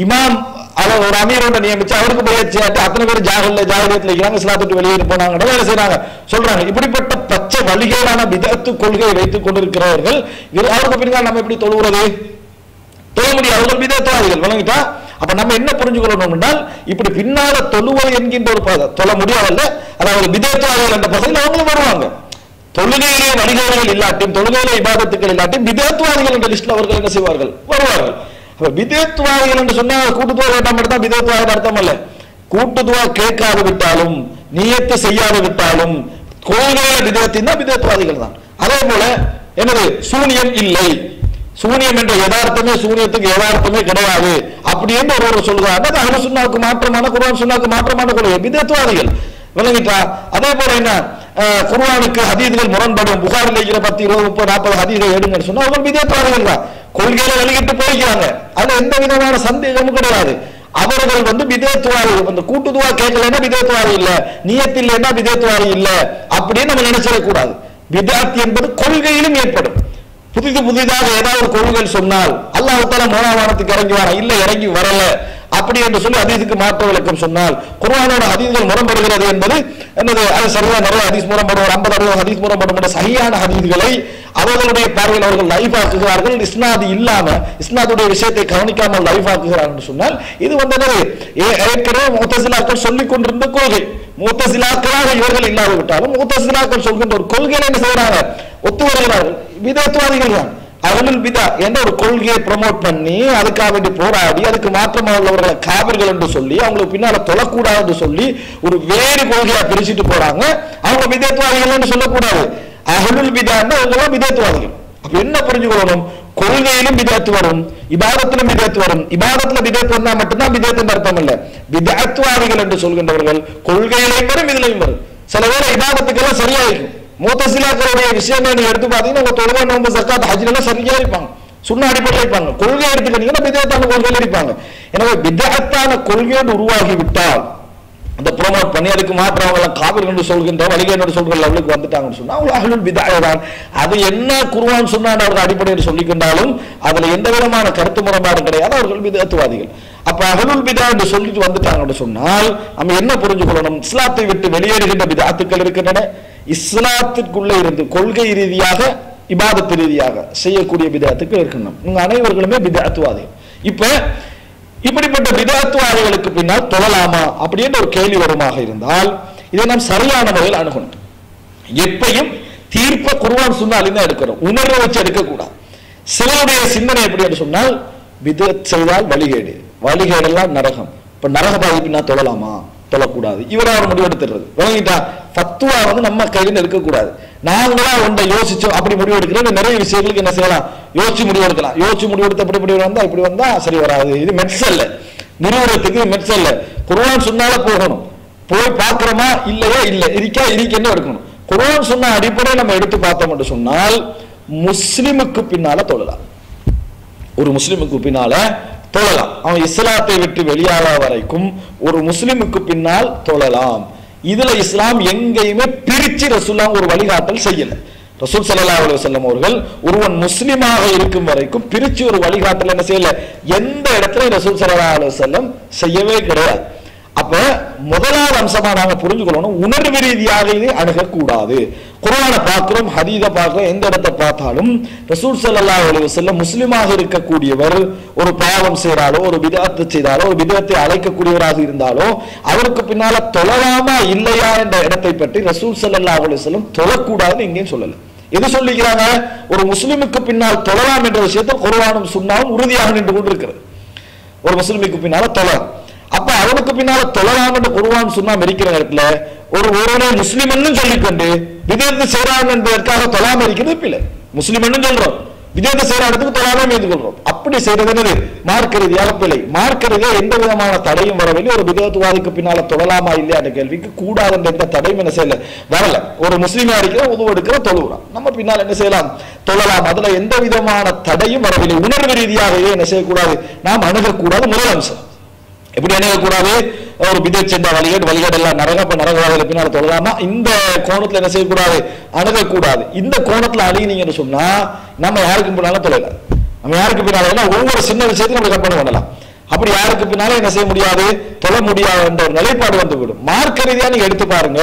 இமாம் அவர் ஒரு அமீரோட நியமிச்சு அவருக்கு பையத் செய்யாட்டி அத்தனை பேர் ஜாகிலியத்துல இருக்கிறாங்க, இஸ்லாத்துக்கு வெளியேறி போனாங்க, வேலை செய்யறாங்க சொல்றாங்க. இப்படிப்பட்ட பச்சை வழிகேடான பிதஅத்து கொள்கையை வைத்துக் கொண்டிருக்கிறவர்கள் அவருக்கு பின்னால் நம்ம எப்படி தொழுகிறது, தொழ முடியாது. அவர்கள் பிதஅத்வாதிகள், விளங்கிட்டா. அப்ப நம்ம என்ன புரிஞ்சுக்கொள்ளணும் என்றால், இப்படி பின்னால தொழுவது என்கின்ற ஒரு தொழ முடியாதல்ல, அதாவது பிதஅத்வாதிகள் என்ற பகுதியில் அவங்களும் வருவாங்க. தொழுகையிலே வழிகேடுகள் இல்லாட்டியும் தொழுகையிலே இபாதத்துக்கள் இல்லாட்டியும் பிதஅத்வாதிகள் என்ற லிஸ்ட்ல அவர்கள் என்ன செய்வார்கள், வருவார்கள். பிதஅத்வாதிகள் என்று சொன்னா கூட்டுதுவா கேட்டாம தான் பிதஅத்வாதிகள் அர்த்தம் அல்ல. கூட்டுதுவா கேட்காது விட்டாலும் நியத்து செய்யாது விட்டாலும் கொள்கையில பிதஅத்தின் தான் பிதஅத்வாதிகள் தான். அதே போல என்னது, சூனியம் இல்லை, சூனியம் என்ற யதார்த்தமே சூனியத்துக்கு யதார்த்தமே கிடையாது அப்படின்னு ஒருவர் சொல்றாங்க. அது அஹ்லுஸ் சுன்னாவுக்கு மாற்றமான, குர்ஆன் சுன்னாவுக்கு மாற்றமான கொள்கை, பிதஅத்வாதிகள், விளங்கிட்டா. அதே போல என்ன, குர்ஆனுக்கு ஹதீஸ்கள் முரண்படும், புகாரில் இருக்கிற 10, 20, 30, 40 ஹதீஸ்கள் எடுங்கன்னு சொன்னா அவங்க பிதஅத்வாதிகள் தான். கொள்கையில வெளியிட்டு போய்க்கிறாங்க, அதுல எந்த விதமான சந்தேகமும் கிடையாது. அவர்கள் பிதஅத்வாதி, அந்த கூட்டுதுவா கேட்கலன்னா பிதஅத்வாதி இல்ல, நியத் இல்லைன்னா பிதஅத்வாதி இல்ல அப்படின்னு நம்ம நினைச்சிடக்கூடாது. பிதஅத் என்பது கொள்கையிலும் ஏற்படும். புதிதாக ஏதாவது கொள்கைகள் சொன்னால் அல்லாஹ் தஆலா 3ஆம் வானத்துக்கு இறங்கி வர இல்ல, இறங்கி வரல அப்படி என்று சொல்லி ஹதீஸுக்கு மாற்ற விளக்கம் சொன்னால், குர்ஆனோட ஹதீஸ்கள் முரண்படுகிறது என்பது என்னது, அது சரியா நிறைய ஹதீஸ் முரண்படும், 50-60 ஹதீஸ் முரண்படும் என்ற சரியான ஹதீஸ்களை அவர்களுடைய பார்வையில் அவர்கள் லைஃப் ஆக்குகிறார்கள். இஸ்னாது இல்லாம, இஸ்னாதுடைய விஷயத்தை கவனிக்காமல் லைஃப் ஆக்குகிறார்கள் என்று சொன்னால் இது ஏற்கனவே முத்தசிலாக்கள் சொல்லிக் கொண்டிருந்த கொள்கை. முத்தசிலாக்களாக இவர்கள் இல்லாது விட்டாலும் முத்தசிலாக்கள் சொல்கின்ற ஒரு கொள்கையில என்ன செய்யறாங்க, ஒத்து வருகிறார்கள். பிதஅத்வாதிகள் தான். அஹ்லுல் பிதா என்ற ஒரு கொள்கையை ப்ரமோட் பண்ணி அதுக்காக வேண்டி போராடி அதுக்கு மாற்றமாக உள்ளவர்களை காபிர்கள் என்று சொல்லி அவங்களுக்கு பின்னால தொழக்கூடாது என்று சொல்லி ஒரு வேறு கொள்கையா பிரிச்சுட்டு போறாங்க. அவங்க பிதஅத்வாதிகள் என்று சொல்லக்கூடாது. அஹ்லுல் பிதா அவங்க பிதஅத்வாதிகள். அப்ப என்ன புரிஞ்சுக்கொள்ளணும், கொள்கையிலும் பிதஅத் வரும், இபாதத்திலும் பிதஅத் வரும். இபாதத்துல பிதஅத் வந்தா மட்டும்தான் பிதஅத் அர்த்தம் இல்ல. பிதஅத்வாதிகள் என்று சொல்கின்றவர்கள் கொள்கையிலையும் வரும், இதுலையும் வரும். சில வேளை இபாதத்துக்கெல்லாம் சரியா இருக்கும். முத்தசிலாக்களுடைய விஷயமே நீங்க எடுத்து பாத்தீங்கன்னா உங்க தொழுகை, நோன்பு, ஸகாத், ஹஜ்ல எல்லாம் சரியா இருப்பாங்க, சுன்னா அடிப்படையில் இருப்பாங்க. கொள்கை எடுத்துக்கிட்டீங்கன்னா பிதஅத்தான கொள்கையில இருப்பாங்க. எனவே பிதஅத்தான கொள்கையோடு உருவாகி விட்டால் அந்த ப்ரோமோட் பண்ணி அதுக்கு மாற்றவங்க எல்லாம் காபிர் என்று சொல்கின்ற வழிகேடு சொல்கிற லெவலுக்கு வந்துட்டாங்கன்னு சொன்னா அவங்க அஹ்லுல் பிதா தான். அது என்ன குர்ஆன் சுன்னா அவர்கள் அடிப்படையில் சொல்லிக் கொண்டாலும் அதுல எந்த விதமான கருத்து முரண்பாடு கிடையாது, அவர்கள் பிதஅத்வாதிகள். அப்ப அஹ்லுல் பிதா என்று சொல்லிட்டு வந்துட்டாங்கன்னு சொன்னால் நம்ம என்ன புரிஞ்சுக்கொள்ளணும், இஸ்லாத்தை விட்டு வெளியேறுகின்ற பிதஅத்துக்கள் இருக்கின்றன. இஸ்லாத்திற்குள்ள இருந்து கொள்கை ரீதியாக இபாதத்து ரீதியாக செய்யக்கூடிய பிதஅத்துக்கள் இருக்கின்றன. உங்க அனைவர்களுமே பிதஅத்வாதிகள். இப்ப இப்படிப்பட்ட பிதஅத்வாதிகளுக்கு பின்னால் தொழலாமா அப்படின்ற ஒரு கேள்வி வருமாக இருந்தால் இதை நாம் சரியான முறையில் அணுகணும். எப்பையும் தீர்ப்ப குர்ஆன் சுன்னாலிருந்து தான் எடுக்கணும், உணர்வை வச்சு எடுக்கக்கூடாது. சிலருடைய சிந்தனை எப்படி என்று சொன்னால் பிதஅத் செய்தால் வழிகேடெல்லாம் நரகம். இப்ப நரக பாதிப்புனா தொழலாமா, தொழக்கூடாது, இவராக முடிவெடுத்துறது. விளங்கிட்டா, ஃபத்வா நம்ம கையில இருக்கக்கூடாது. நாங்களா ஒன்றை யோசிச்சோம் அப்படி முடிவெடுக்கிறோம். நிறைய விஷயங்களுக்கு என்ன செய்யலாம், யோசிச்சு முடிவெடுக்கலாம். யோசிச்சு முடிவெடுத்து இப்படி வந்தா இப்படி வந்தா சரி வராது. இது மெட்ஸ் அல்ல, நிறுவனத்துக்கு மெட்ஸ் அல்ல. குர்ஆன் சுன்னால போகணும், போய் பார்க்கிறோமா இல்லையா, இல்லை இருக்கன்னு எடுக்கணும். குர்ஆன் சுன்னா அடிப்படையில் நம்ம எடுத்து பார்த்தோம் என்று சொன்னால் முஸ்லிமுக்கு பின்னால தொழலாம். ஒரு முஸ்லிமுக்கு பின்னால தொழலாம். அவன் இஸ்லாத்தை விட்டு வெளியாக வரைக்கும் ஒரு முஸ்லிமுக்கு பின்னால் தொழலாம். இதுல இஸ்லாம் எங்கேயுமே பிரிச்சு ரசூலுல்லாஹ் ஒரு வழிகாட்டல் செய்யல. ரசூல் ஸல்லல்லாஹு அலைஹி வஸல்லம் அவர்கள் ஒருவன் முஸ்லிமாக இருக்கும் வரைக்கும் பிரிச்சு ஒரு வழிகாட்டல் என்ன செய்யல, எந்த இடத்துல ரசூல் ஸல்லல்லாஹு அலைஹி வஸல்லம் செய்யவே கிடையாது. அப்ப முதலாவது அம்சமா நாங்க புரிஞ்சுக்கணும், உணர்வு ரீதியாக இதை அணுகக்கூடாது. குர்ஆனை பார்க்கிறோம், ஹதீஸை பார்க்கிறோம், எந்த இடத்தை பார்த்தாலும் ரசூல் ஸல்லல்லாஹு அலைஹி வஸல்லம் முஸ்லிமாக இருக்கக்கூடியவர் ஒரு பாவம் செய்தாலோ ஒரு பிதஅத் செய்தாலோ ஒரு பிதஅத்தை அழைக்கக்கூடியவராக இருந்தாலோ அவருக்கு பின்னால தொழலாமா இல்லையா என்ற இடத்தை பற்றி ரசூல் ஸல்லல்லாஹு அலைஹி வஸல்லம் தொழக்கூடாதுன்னு எங்கேயும் சொல்லல. எது சொல்லிக்கிறாங்க, ஒரு முஸ்லிமுக்கு பின்னால் தொழலாம் என்ற விஷயத்தை குர்ஆனும் சுன்னாவும் உறுதியாக நின்று கொண்டிருக்கிறது. ஒரு முஸ்லிமுக்கு பின்னால தொழலாம். அப்ப அவனுக்கு பின்னால தொழலாம் என்று குர்ஆன் சுன்னா இருக்கிற இடத்துல ஒருவனே முஸ்லிம் சொல்லிக்கொண்டு விதத்தை செய்யறாங்க என்பதற்காக தொழாம இருக்கிறது பிள்ளை. முஸ்லிம் சொல்றோம், விதத்தை செய்யற இடத்துக்கு தொழாம ஏற்றுக்கொள்றோம். அப்படி செய்யறது என்னது, மார்க்க ரீதியாக பிள்ளை. மார்க்க ரீதியாக எந்த விதமான தடையும் வரவில்லை. ஒரு விதத்துவாதிக்கு பின்னால தொழலாமா இல்லையா என்ற கேள்விக்கு கூடாது என்ற எந்த தடையும் என்ன செய்யல, வரல. ஒரு முஸ்லீமா இருக்கிற உதவு எடுக்கிற தொழுகிறான், நம்ம பின்னால் என்ன செய்யலாம், தொழலாம். அதுல எந்த விதமான தடையும் வரவில்லை. உணர்வு ரீதியாகவே என்ன செய்யக்கூடாது, நாம் அணுகக்கூடாது. முதல் அம்சம் எப்படி அணுகக்கூடாது, ஒரு பிதஅத் சென்ற வழிகாடு எல்லாம் நரகவாதிகளை பின்னால் தொழலாமா, இந்த கோணத்துல என்ன செய்யக்கூடாது, அணுகக்கூடாது. இந்த கோணத்துல அணுகினீங்கன்னு சொன்னா நம்ம யாருக்கு பின்னாலும் தொழலாம். நம்ம யாருக்கு பின்னால ஒவ்வொரு சின்ன விஷயத்தையும் நம்ம கற்பனை பண்ணலாம். அப்படி யாருக்கு பின்னாலும் என்ன செய்ய முடியாது, தொழ முடியாது என்ற ஒரு நிலைப்பாடு வந்துவிடும். மார்க்க ரீதியா நீங்க எடுத்து பாருங்க,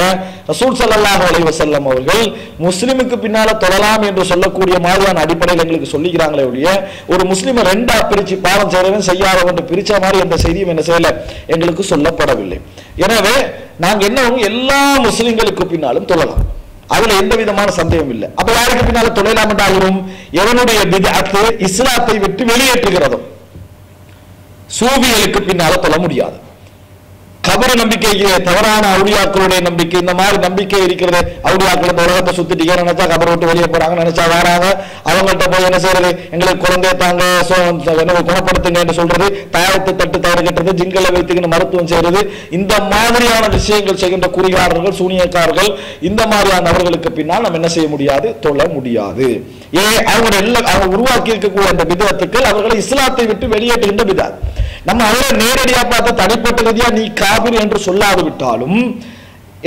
ரசூல் ஸல்லல்லாஹு அலைஹி வஸல்லம் அவர்கள் முஸ்லிமுக்கு பின்னால தொழலாம் என்று சொல்லக்கூடிய மாதிரியான அடிப்படையில் எங்களுக்கு சொல்லிக்கிறாங்களே ஒழிய ஒரு முஸ்லிமை ரெண்டா பிரிச்சு பாவம் செய்யறவன் செய்யாதவன் பிரிச்ச மாதிரி எந்த செய்தியும் என்ன செய்யல, எங்களுக்கு சொல்லப்படவில்லை. எனவே நாங்க என்ன, எல்லா முஸ்லிம்களுக்கு பின்னாலும் தொழலாம், அதுல எந்த விதமான சந்தேகம் இல்லை. அப்ப யாருக்கு பின்னால தொழலாம் என்றாலும் எவனுடைய பிதஅத் இஸ்லாத்தை விட்டு வெளியேற்றுகிறதோ சூபிகளுக்கு பின்னால தொழ முடியாது. கபர நம்பிக்கை, தவறான அவுலியாக்களுடைய நம்பிக்கை, இந்த மாதிரி நம்பிக்கை இருக்கிறது. அவுலியாக்கள் இந்த உலகத்தை சுத்திட்டு நினைச்சா கபரை விட்டு வெளியே போறாங்க, நினைச்சா வராங்க, அவங்கள்ட்ட போய் என்ன செய்யறது, எங்களுக்கு குழந்தைய தாங்க குணப்படுத்துங்க என்று சொல்றது, தாயத்தை தட்டு தவறு கட்டுறது, ஜிங்களை வைத்துக்கின்னு மருத்துவம் செய்யறது, இந்த மாதிரியான விஷயங்கள் செய்கின்ற குறிகாரர்கள் சூனியக்காரர்கள், இந்த மாதிரியான நபர்களுக்கு பின்னால் நம்ம என்ன செய்ய முடியாது, தொழ முடியாது. அவங்க உருவாக்கி இருக்கக்கூடிய அந்த பிதஅத்துக்கள் அவர்களை இஸ்லாத்தை விட்டு வெளியேற்றுகின்ற பிதஅத். நம்ம அவரை நேரடியா பார்த்து தனிப்பட்ட ரீதியா நீ காபிர் என்று சொல்லாது விட்டாலும்,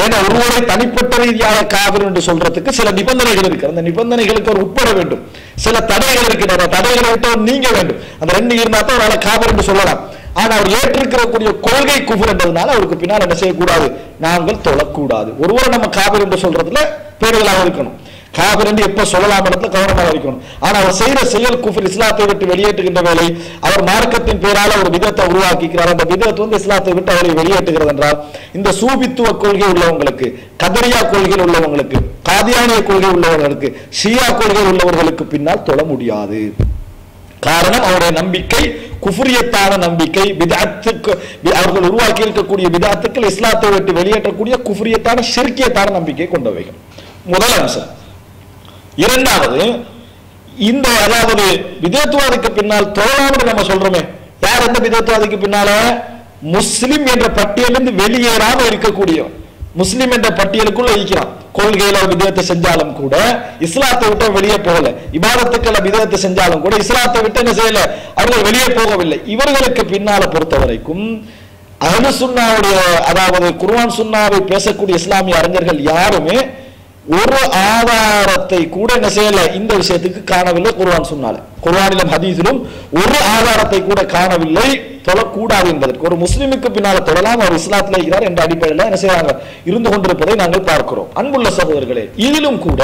ஏன்னா ஒருவரை தனிப்பட்ட ரீதியாக காபிர் என்று சொல்றதுக்கு சில நிபந்தனைகள் இருக்கு. அந்த நிபந்தனைகளுக்கு ஒரு உட்பட வேண்டும். சில தடைகள் இருக்கின்றன, தடைகளை விட்டு நீங்க வேண்டும். அந்த ரெண்டு இருந்தா தான் அவரை காபிர் என்று சொல்லலாம். ஆனா அவர் ஏற்றிருக்கக்கூடிய கொள்கை குஃபர் என்றதுனால அவருக்கு பின்னால் என்ன செய்யக்கூடாது, நாங்கள் தொழக்கூடாது. ஒருவரை நம்ம காபிர் என்று சொல்றதுல பேர்களாக இருக்கணும். காபிர் என்று எப்ப சொல்லலாம் இடத்துல கவனமாக இருக்கணும். ஆனா அவர் செய்யற செயல் குஃபர், இஸ்லாத்தை விட்டு வெளியேற்றுகின்ற வேலை. அவர் மார்க்கத்தின் பேரால ஒரு விதத்தை உருவாக்கிக்கிறார். அந்த விதத்தை வந்து இஸ்லாத்தை விட்டு அவரை வெளியேற்றுகிறது என்றால், இந்த சூபித்துவ கொள்கை உள்ளவங்களுக்கு, கதரியா கொள்கை உள்ளவங்களுக்கு, காதியானிய கொள்கை உள்ளவர்களுக்கு, ஷியா கொள்கை உள்ளவர்களுக்கு பின்னால் தொழ முடியாது. காரணம் அவருடைய நம்பிக்கை குஃப்ரியத்தான நம்பிக்கை, பிதஅத்துக்கு அவர்கள் உருவாக்கி இருக்கக்கூடிய பிதஅத்துக்கள் இஸ்லாத்தை விட்டு வெளியேற்றக்கூடிய குஃப்ரியத்தான ஷிர்கியத்தான நம்பிக்கை கொண்டவைகள். முதல் அம்சம். இரண்டாவது, இந்த அதாவது விதத்துவாதிக்கு பின்னால் தொழலாம் நம்ம சொல்றோமே, யார் எந்த விதத்துவாதிக்கு பின்னால, முஸ்லிம் என்ற பட்டியலிருந்து வெளியேறாம இருக்கக்கூடியவன், முஸ்லிம் என்ற பட்டியலுக்குள்ள இருக்கிறான். கொள்கையில விதத்தை செஞ்சாலும் கூட இஸ்லாத்தை விட்டு வெளியே போகல, இபாதத்துக்களை விதத்தை செஞ்சாலும் கூட இஸ்லாத்தை விட்டு என்ன செய்யல, அவர்கள் வெளியே போகவில்லை. இவர்களுக்கு பின்னால பொறுத்த வரைக்கும் அஹ்லு சுன்னாவுடைய, அதாவது குர்ஆன் சுன்னாவை பேசக்கூடிய இஸ்லாமிய அறிஞர்கள் யாருமே ஒரு ஆதாரத்தை கூட என்ன செய்யல, இந்த விஷயத்துக்கு காணவில்லை. குர்ஆன் சுன்னால, குர்ஆனிலும் ஹதீஸிலும் ஒரு ஆதாரத்தை கூட காணவில்லை தொழக்கூடாது என்பதற்கு. ஒரு முஸ்லிமுக்கு பின்னால தொழலாம், அவர் இஸ்லாத்தில் இருக்கிறார் என்ற அடிப்படையில் என்ன செய்யறாங்க, இருந்து கொண்டிருப்பதை நாங்கள் பார்க்கிறோம். அன்புள்ள சகோதரர்களே, இதிலும் கூட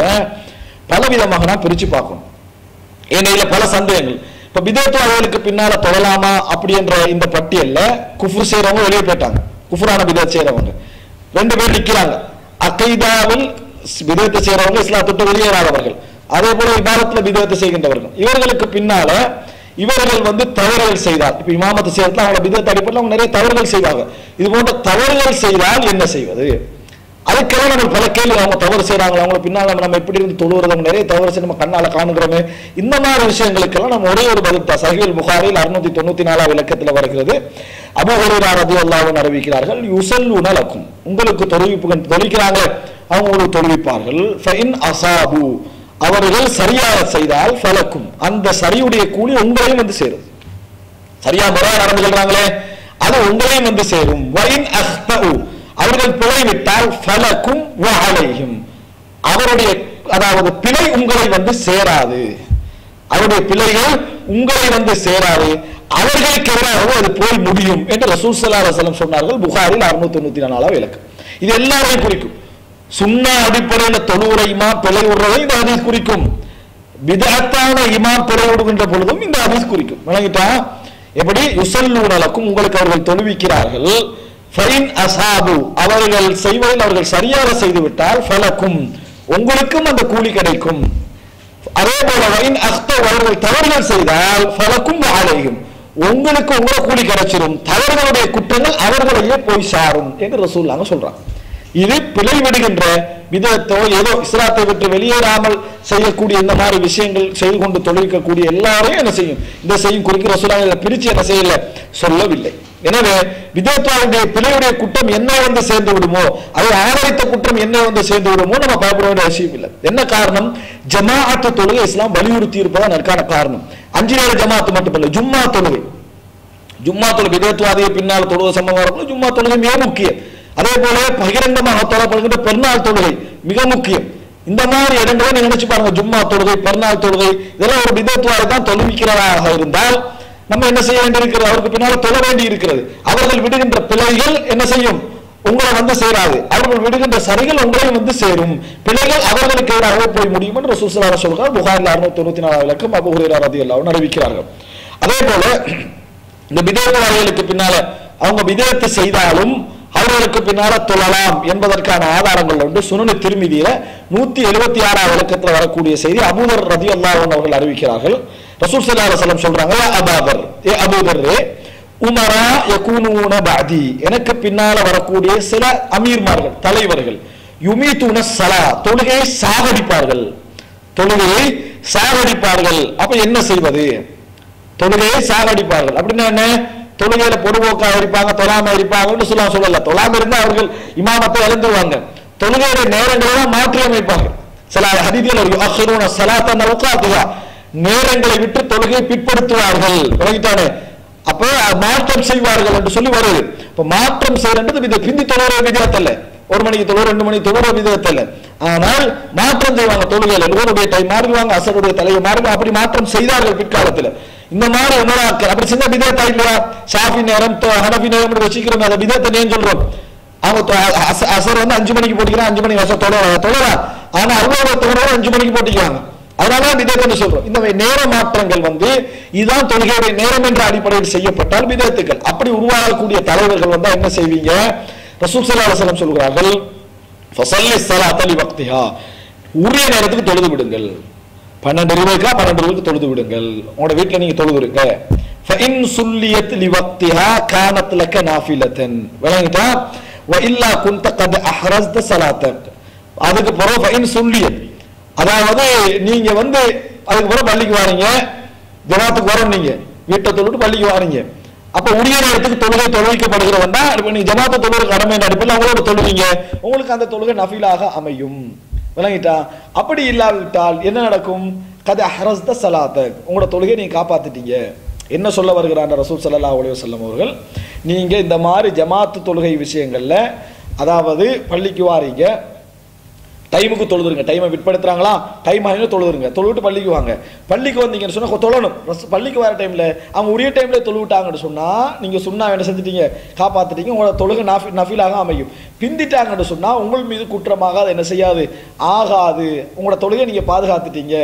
பலவிதமாக நாம் பிரிச்சு பார்க்கணும். ஏன்னா பல சந்தேகங்கள். இப்ப பிதஅத்துவாதிகளுக்கு பின்னால தொழலாமா அப்படி என்ற இந்த பட்டியல்ல குஃப்ர் செய்யறவங்க வெளியே போயிட்டாங்க. குஃப்ரான பிதஅத் செய்யறவங்க ரெண்டு பேர் நிக்கிறாங்க. அகைதாவில் பிதஅத் செய்யறவங்க இஸ்லாத்தை வெளியேறாதவர்கள், அதே போல இபாதத்துல பிதஅத் செய்கின்றவர்கள். இவர்களுக்கு பின்னால இவர்கள் வந்து தவறுகள் செய்தால், இப்ப இமாமத்து செய்யறதுல அவங்க பிதஅத் அடிப்படையில் அவங்க நிறைய தவறுகள் செய்வாங்க. இது போன்ற தவறுகள் செய்தால் என்ன செய்வது, அதுக்கெல்லாம் நம்ம பல கேள்வி. அவங்க தவறு செய்யறாங்க, அவங்க பின்னால் நம்ம எப்படி இருந்து தொழுவது, அவங்க நிறைய தவறு செய்ய நம்ம கண்ணால காணுகிறோமே, இந்த மாதிரி விஷயங்களுக்கெல்லாம் நம்ம ஒரே ஒரு பதில் தான். சஹீஹுல் புகாரில் 694 இலக்கத்தில் வருகிறது. அபூ ஹுரைரா ரலியல்லாஹு அன்ஹு அறிவிக்கிறார்கள், யுஸல்லூன லக்கும், உங்களுக்கு தொழுவிக்கிறாங்க, அவங்க உங்களுக்கு தொழுவிப்பார்கள். ஃபஇன் அஸாபு, அவர்கள் சரியாக செய்தால் ஃபலக்கும், அந்த சரியுடைய கூலி உங்களையும் வந்து சேரும். சரியா முறையா நடந்து கொள்றாங்களே, அது உங்களையும் வந்து சேரும். வஇன் அஹ்தஉ, அவர்கள் பிழைவிட்டால் ஃபலக்கும் வ அலைஹிம், அவருடைய அதாவது பிழை உங்களை வந்து சேராது, அவருடைய பிழைகள் உங்களை வந்து சேராது, அவர்களுக்கு எதிராக அது போய் முடியும் என்று ரசூல் ஸல்லல்லாஹு அலைஹி வஸல்லம் சொன்னார்கள். புகாரில் 694 விளக்கம். இது எல்லாரையும் குறிக்கும். சுன்னா அடிப்படையில் தொழுவுரை இமாம் பிழை விடுறதை இந்த ஹதீஸ் குறிக்கும். பிதஅத்தான இமாம் பிழை விடுகின்ற பொழுதும் இந்த ஹதீஸ் குறிக்கும். விளங்கிட்டா? எப்படி யுஸல்லூன லக்கும், உங்களுக்கு அவர்கள் தொழுவிக்கிறார்கள், ஃபைன் அஸாபு, அவர்கள் செய்வதில் அவர்கள் சரியாக செய்துவிட்டால் ஃபலக்கும், உங்களுக்கும் அந்த கூலி கிடைக்கும். அதே போல வைன் அக்தௌ, அவர்கள் தவறுகள் செய்தால் ஃபலக்கும் அலைஹிம், உங்களுக்கு உங்க கூலி கிடைச்சிடும், தவறுகளுடைய குற்றங்கள் அவர்களையே போய் சாரும் என்று ரசூலுல்லாஹ் சொல்றாங்க. இது பிழை விடுகின்ற விதத்தோ ஏதோ இஸ்லாத்தை விட்டு வெளியேறாமல் செய்யக்கூடிய இந்த மாதிரி விஷயங்கள் செய்து கொண்டு தொழிற்கக்கூடிய எல்லாரையும் என்ன செய்யும், இந்த செய்யும் குறிக்க ரசூலுல்லாஹ் பிரிச்சு என்ன செய்யல, சொல்லவில்லை. எனவே விதத்துவாவுடைய பிழையுடைய குற்றம் என்ன வந்து சேர்ந்து விடுமோ, அதை ஆதரித்த குற்றம் என்ன வந்து சேர்ந்து விடுமோ நம்ம பயப்பட வேண்டிய அவசியம் இல்லை. என்ன காரணம்? ஜமாஅத்து தொழுகை இஸ்லாம் வலியுறுத்தி இருப்பதான் அதற்கான காரணம். 5 நேர ஜமாஅத்து மட்டுமல்ல, ஜும்மா தொழுகை, ஜும்மா தொழுகை விதத்துவாதியை பின்னால் தொழுகை சம்பவம் ஜும்மா தொழுகை மிக முக்கியம். அதே போல பகிரங்கமாக தொழப்படுகின்ற பெருநாள் தொழுகை மிக முக்கியம். இந்த மாதிரி இடங்களை நீங்க நினைச்சு பாருங்க, ஜும்மா தொழுகை, பெருநாள் தொழுகை, இதெல்லாம் ஒரு விதத்துவாரை தான் தொழுவிக்கிறதாக இருந்தால் நம்ம என்ன செய்ய வேண்டியிருக்கிறது, அவருக்கு பின்னால தொழ வேண்டி இருக்கிறது. அவர்கள் விடுகின்ற பிழைகள் என்ன செய்யும், உங்களை வந்து சேராது, அவர்கள் விடுகின்ற சரிகள் உங்களை வந்து சேரும், பிழைகள் அவர்களுக்கு எதிராக போய் முடியும் என்று ரசூல் ஸல்லல்லாஹு அலைஹி வஸல்லம் சொல்கிறார். புகாரில் 694 விளக்கம் அபூ ஹுரைரா ரலியல்லாஹு அன்ஹு அறிவிக்கிறார்கள். அதே போல இந்த பிதஅத்வாதிகளுக்கு பின்னால அவங்க பிதஅத் செய்தாலும் அவர்களுக்கு பின்னால தொழலாம் என்பதற்கான ஆதாரங்கள் உண்டு. சுனனு திர்மிதியில 176 விளக்கத்தில் வரக்கூடிய செய்தி அபூதர் ரலியல்லாஹு அன்ஹு அவர்கள் அறிவிக்கிறார்கள். ரசூல் ஸல்லல்லாஹு அலைஹி வஸல்லம் சொல்றாங்க, அபூதர், ஏ அபூதர், உமரா யகூனூன பஅதி, எனக்கு பின்னால வரக்கூடிய சில அமீர்மார்கள், தலைவர்கள், யுமீதுன ஸலா, தொழுகையை சாகடிப்பார்கள், தொழுகையை சாகடிப்பார்கள். அப்ப என்ன செய்வது? தொழுகையை சாகடிப்பார்கள் அப்படின்னா என்ன? தொழுகையில பொதுபோக்காக இருப்பாங்க, தொழாம இருப்பாங்கன்னு சொல்லல. தொழாம இருந்தா அவர்கள் இமாமத்தை இழந்துருவாங்க. தொழுகையுடைய நேரங்களை மாற்றி அமைப்பாங்க. சில ஹதீஸ்ல நேரங்களை விட்டு தொழுகையை பிற்படுத்துவார்கள், விளங்கிட்டானே? அப்ப மாற்றம் செய்வார்கள் என்று சொல்லி வருது. இப்ப மாற்றம் செய்யறது இது பிந்தி தொழுகிற விதத்தல்ல, 1 மணிக்கு தொழுகிற 2 மணிக்கு தொழுகிற விதத்தல்ல. ஆனால் மாற்றம் செய்வாங்க. தொழுகையில லோருடைய டை மாறுவாங்க, அசருடைய தலையை மாறுவாங்க. அப்படி மாற்றம் செய்தார்கள் பிற்காலத்துல. இந்த மாதிரி உணராக்கள் அப்படி சின்ன விதத்தா இல்லையா? ஷாஃபி நேரம், ஹனபி நேரம் வச்சுக்கிறோம், அதை விதத்தை ஏன் சொல்றோம்? அவங்க அசர் வந்து 5 மணிக்கு போட்டிக்கிறான், 5 மணிக்கு அசர் தொழலாம். ஆனா அறுபது தொழுகிற 5 மணிக்கு போட்டிக்கிறாங்க. அதனால விதத்தை சொல்றோம். இந்த நேர மாற்றங்கள் வந்து இதுதான் தொழுகையுடைய நேரம் என்ற அடிப்படையில் செய்யப்பட்டால் விதத்துக்கள். அப்படி உருவாகக்கூடிய தலைவர்கள் வந்தா என்ன செய்வீங்க? ரசூல் ஸல்லல்லாஹு அலைஹி வஸல்லம் சொல்கிறார்கள், ஃபஸல்லி ஸலாத லிவக்திஹா, உரிய நேரத்துக்கு தொழுது விடுங்கள். 12 ரூபாய்க்கு தொழுது விடுங்கள். உங்களோட வீட்டுல நீங்க தொழுதுருங்க. ஃபஇன் சுல்லியத் லிவக்திஹா கானத் லக நாஃபிலத்தன், விளங்கிட்டா? வ இல்லா குன்த கத் அஹ்ரஸ்த ஸலாத்தக், அதுக்கு பிறகு ஃபஇன் சுல்லியத், அதாவது நீங்க வந்து அதுக்கு பிறகு பள்ளிக்கு வாரீங்க, ஜமாத்துக்கு வரோம், நீங்க வீட்டை தொழுட்டு பள்ளிக்கு வாரீங்க. அப்ப உரிய நேரத்துக்கு தொழுகை தொழுவிக்கப்படுகிறவன்டா நீங்க ஜமாத்தை தொழுகிற கடமை அடிப்படையில் அவங்களோட தொழுவீங்க, உங்களுக்கு அந்த தொழுகை நஃபிலாக அமையும், விளங்கிட்டா? அப்படி இல்லாவிட்டால் என்ன நடக்கும்? கத் அஹ்ரஸ்த ஸலாத்தக், உங்களோட தொழுகை நீங்க காப்பாத்திட்டீங்க. என்ன சொல்ல வருகிறார் ரசூல் ஸல்லல்லாஹு அலைஹி வஸல்லம் அவர்கள்? நீங்க இந்த மாதிரி ஜமாத்து தொழுகை விஷயங்கள்ல, அதாவது பள்ளிக்கு வாரீங்க, டைமுக்கு தொழுதுருங்க. டைமை விட்படுத்துறாங்களா, டைம் ஆகினா தொழுதுருங்க, தொழுவிட்டு பள்ளிக்கு வாங்க. பள்ளிக்கு வந்தீங்கன்னு சொன்னா தொழணும். பள்ளிக்கு வர டைம்ல அவங்க உரிய டைம்ல தொழுவிட்டாங்கன்னு சொன்னா நீங்க சுன்னா என்ன செஞ்சிட்டீங்க, காப்பாத்திட்டீங்க, உங்களோட தொழுகை நஃபிலாக அமையும். பிந்திட்டாங்கன்னு சொன்னா உங்கள் மீது குற்றமாக அது என்ன செய்யாது, ஆகாது, உங்களோட தொழுகை நீங்க பாதுகாத்துட்டீங்க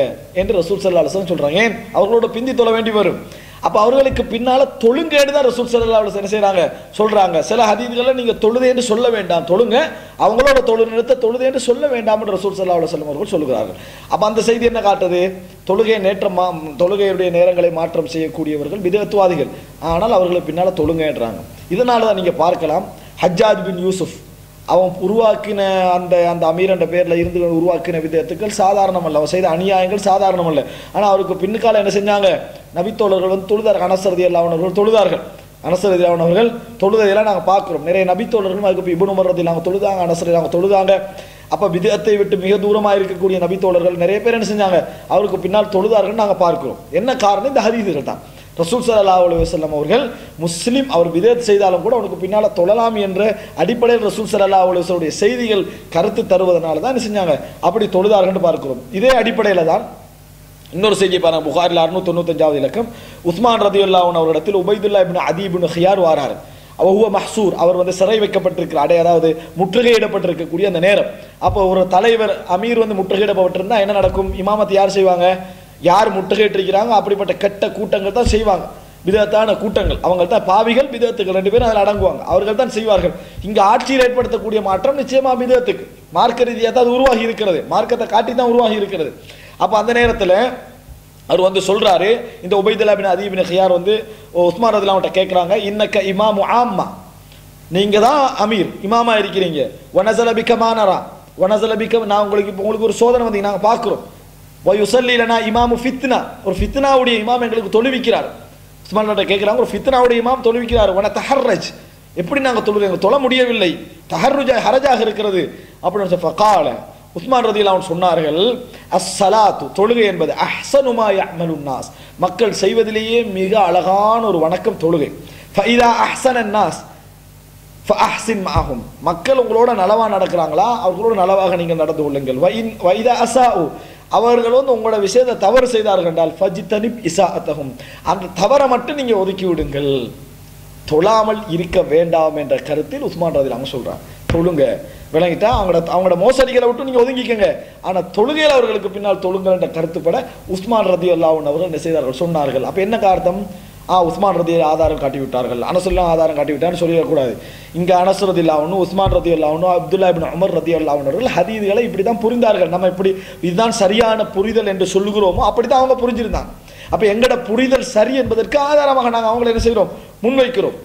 என்று ரசூல் ஸல்லல்லாஹு அலைஹி வஸல்லம் சொல்றாங்க. ஏன்? அவர்களோட பிந்தி தொழ வேண்டி வரும். அப்ப அவர்களுக்கு பின்னால தொழுங்கேடு தான் ரசூல் ஸல்லல்லாஹு அலைஹி வஸல்லம் என்ன செய்றாங்க, சொல்றாங்க. சில ஹதீஸ்களை நீங்க தொழுது என்று சொல்ல வேண்டாம், தொழுங்க, அவங்களோட தொழு நிறுத்த தொழுது என்று சொல்ல வேண்டாம் என்று ரசூல் ஸல்லல்லாஹு அலைஹி வஸல்லம் அவர்கள் சொல்கிறார்கள். அப்ப அந்த செய்தி என்ன காட்டுது? தொழுகையுடைய நேரங்களை மாற்றம் செய்யக்கூடியவர்கள் பிதஅத்வாதிகள், ஆனால் அவர்களுக்கு பின்னால தொழுங்கன்றாங்க. இதனாலதான் நீங்க பார்க்கலாம், ஹஜ்ஜாஜ் பின் யூசுப் அவன் உருவாக்கின அந்த அந்த அமீர் என்ற பேர்ல இருந்து உருவாக்கின விதத்துக்கள் சாதாரணம் அல்ல, அவன் செய்த அநியாயங்கள் சாதாரணம் அல்ல. ஆனா அவருக்கு பின்னுக்கால என்ன செஞ்சாங்க, நபித்தோழர்கள் வந்து தொழுதார்கள். அனஸ் ரலியல்லாஹு அன்ஹு அவர்கள் தொழுதார்கள். அனஸ் ரலியல்லாஹு அன்ஹு அவர்கள் தொழுதையெல்லாம் நாங்க பார்க்கிறோம். நிறைய நபித்தோழர்களும் அதுக்கு இப்னு உமர் ரலியல்லாஹு அன்ஹு தொழுதாங்க, அனஸ் ரலியல்லாஹு அன்ஹு தொழுதாங்க. அப்ப விதத்தை விட்டு மிக தூரமா இருக்கக்கூடிய நபித்தோழர்கள் நிறைய பேர் என்ன செஞ்சாங்க, அவருக்கு பின்னால் தொழுதார்கள் நாங்க பார்க்கிறோம். என்ன காரணம்? இந்த ஹதீஸ்கள் தான். ரசூல் ஸல்லல்லாஹு அலைஹி வஸல்லம் அவர்கள் முஸ்லிம் அவர் பிதஅத் செய்தாலும் கூட அவனுக்கு பின்னால தொழலாம் என்ற அடிப்படையில் ரசூல் ஸல்லல்லாஹு அலைஹி வஸல்லம் செய்திகள் கருத்து தருவதனால தான் என்ன செஞ்சாங்க அப்படி தொழுதார்கள் பார்க்கிறோம். இதே அடிப்படையில் தான் இன்னொரு செய்தி பாருங்க, புகாரில் 695வது இலக்கம், உஸ்மான் ரதியல்லாஹு அன்ஹு அவர்களிடத்தில் உபைதுல்லா இப்னு அதி இப்னு ஹியார் வாரார். அவஹுவ மஹ்சூர், அவர் சிறை வைக்கப்பட்டிருக்கிறார், அதாவது முற்றுகையிடப்பட்டிருக்கக்கூடிய அந்த நேரம். அப்போ ஒரு தலைவர் அமீர் முற்றுகையிடப்பட்டிருந்தா என்ன நடக்கும்? இமாமத் யார் செய்வாங்க? யார் முற்றுகையிட்டிருக்கிறாங்க அப்படிப்பட்ட கெட்ட கூட்டங்கள் தான் செய்வாங்க, பிதஅத்தான கூட்டங்கள். அவங்க தான் பாவிகள், பிதஅத்துகள் ரெண்டு பேரும் அதில் அடங்குவாங்க, அவர்கள் தான் செய்வார்கள். இங்கே ஆட்சியில் ஏற்படுத்தக்கூடிய மாற்றம் நிச்சயமா பிதஅத்துக்கு மார்க்க ரீதியாக தான் அது உருவாகி இருக்கிறது, மார்க்கத்தை காட்டி தான் உருவாகி இருக்கிறது. அப்போ அந்த நேரத்தில் அவர் சொல்றாரு, இந்த உபைதுல்லா இப்னு அதி இப்னு ஹியார் உஸ்மான் ரலியல்லாஹு அன்ஹு கேட்குறாங்க, இன்னக்க இமாமு ஆம்மா, நீங்க தான் அமீர் இமாமா இருக்கிறீங்க, வனஸல பிக மானரா, வனஸல பிக, நான் உங்களுக்கு ஒரு சோதனை நாங்கள் பார்க்குறோம், வயுஸல்லி லனா இமாமு ஃபித்னா, ஒரு ஃபித்னாவுடைய இமாம் எங்களுக்கு தொழுவிக்கிறார். உஸ்மான் கிட்ட கேட்குறாங்க, ஒரு ஃபித்னாவுடைய இமாம் தொழுவிக்கிறார், வன தஹர்ரஜ், எப்படி நாங்கள் தொழுகிறோம், தொழ முடியவில்லை, தஹர்ருஜ ஹரஜாக இருக்கிறது அப்படின்னு ஃபகால உஸ்மான் ரலியல்லாஹு அன்ஹு சொன்னார்கள், அஸ்ஸலாத்து, தொழுகை என்பது அஹ்ஸனு மா யஅமலுன் நாஸ், மக்கள் செய்வதிலேயே மிக அழகான ஒரு வணக்கம் தொழுகை. ஃபஇதா அஹ்ஸனன் நாஸ் ஃபஅஹ்ஸின் மஅஹும், மக்கள் உங்களோட நலவா நடக்கிறாங்களா, அவர்களோட நலவாக நீங்கள் நடந்து கொள்ளுங்கள். வைதா அஸாஉ, அவர்கள் உங்களோட விஷயத்தை தவறு செய்தார்கள் என்றால் ஃபஜ்தனிப் இஸாஅத்தஹும், அந்த தவறை மட்டும் நீங்க ஒதுக்கி விடுங்கள், தொழாமல் இருக்க வேண்டாம் என்ற கருத்தில் உஸ்மான் ரலியல்லாஹு அன்ஹு சொல்றாங்க. தொழுங்க, விளங்கிட்டா அவங்களோட மோசடிகளை விட்டு நீங்க ஒதுங்கிக்கங்க, ஆனா தொழுகையில் அவர்களுக்கு பின்னால் தொழுங்கள் என்ற கருத்துப்பட உஸ்மான் ரலியல்லாஹு அன்ஹு அவர்கள் என்ன செய்தார்கள், சொன்னார்கள். அப்ப என்ன காரணம்? உஸ்மான் ரலியல்லாஹு ஆதாரம் காட்டி விட்டார்கள், அனஸுல்லாம் ஆதாரம் காட்டி விட்டான்னு சொல்லிடக்கூடாது. இங்க அனஸ் ரலியல்லாஹு அன்ஹு, உஸ்மான் ரலியல்லாஹு அன்ஹு, அப்துல்லா இப்னு உமர் ரலியல்லாஹு அன்ஹு அவர்கள் ஹதீஸ்களை இப்படிதான் புரிந்தார்கள். நம்ம இப்படி இதுதான் சரியான புரிதல் என்று சொல்லுகிறோமோ அப்படிதான் அவங்க புரிஞ்சிருந்தாங்க. அப்ப எங்கட புரிதல் சரி என்பதற்கு ஆதாரமாக நாங்கள் அவங்களை என்ன செய்கிறோம், முன்வைக்கிறோம்.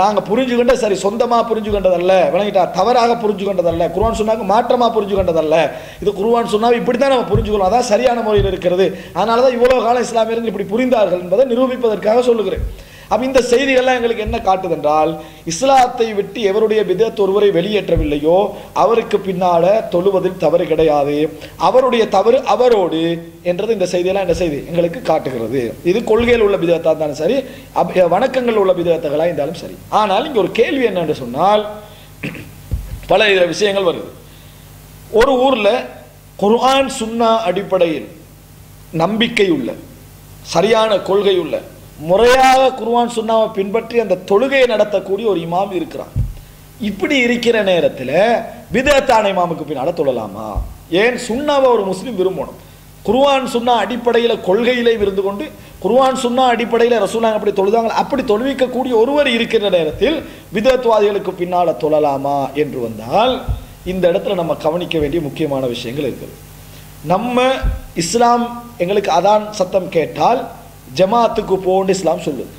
நாங்கள் புரிஞ்சுக்கிட்ட சரி, சொந்தமாக புரிஞ்சுக்கின்றதல்ல, விளங்கிட்டா, தவறாக புரிஞ்சுக்கின்றதல்ல, குர்ஆன் சொன்னாங்க மாற்றமாக புரிஞ்சுக்கின்றதல்ல, இது குர்ஆன் சொன்னா இப்படி தான் நம்ம புரிஞ்சுக்கணும், அதான் சரியான முறையில் இருக்கிறது. அதனால தான் இவ்வளோ காலம் இஸ்லாமியர்கள் இப்படி புரிந்தார்கள் என்பதை நிரூபிப்பதற்காக சொல்லுகிறேன். அப்போ இந்த செய்திகள்லாம் எங்களுக்கு என்ன காட்டுதென்றால், இஸ்லாத்தை விட்டு எவருடைய பிதஅத் ஒருவரை வெளியேற்றவில்லையோ அவருக்கு பின்னால தொழுவதில் தவறு கிடையாது, அவருடைய தவறு அவரோடு என்றது இந்த செய்தியெல்லாம் என்ன செய்தி எங்களுக்கு காட்டுகிறது. இது கொள்கையில் உள்ள பிதஅத்தா இருந்தாலும் சரி, வணக்கங்கள் உள்ள பிதஅத்துகளா இருந்தாலும் சரி. ஆனால் இங்கே ஒரு கேள்வி என்னன்னு சொன்னால், பல விஷயங்கள் வருது. ஒரு ஊர்ல குர்ஆன் சுன்னா அடிப்படையில் நம்பிக்கை உள்ள, சரியான கொள்கை உள்ள, முறையாக குர்ஆன் சுன்னாவை பின்பற்றி அந்த தொழுகையை நடத்தக்கூடிய ஒரு இமாம் இருக்கிறான். இப்படி இருக்கிற நேரத்தில் பிதஅத்தான இமாமுக்கு பின்னால தொழலாமா? ஏன் சுன்னாவை ஒரு முஸ்லீம் விரும்பணும், குர்ஆன் சுன்னா அடிப்படையில் கொள்கையிலே இருந்து கொண்டு குர்ஆன் சுன்னா அடிப்படையில் ரசூலுல்லாஹ் அப்படி தொழுதாங்க, அப்படி தொழுவிக்கக்கூடிய ஒருவர் இருக்கிற நேரத்தில் பிதஅத்வாதிகளுக்கு பின்னால தொழலாமா என்று வந்தால், இந்த இடத்துல நம்ம கவனிக்க வேண்டிய முக்கியமான விஷயங்கள் இருக்குது. நம்ம இஸ்லாம் எங்களுக்கு அதான் சத்தம் கேட்டால் ஜமாத்துக்கு போன்னு இஸ்லாம் சொல்லுது.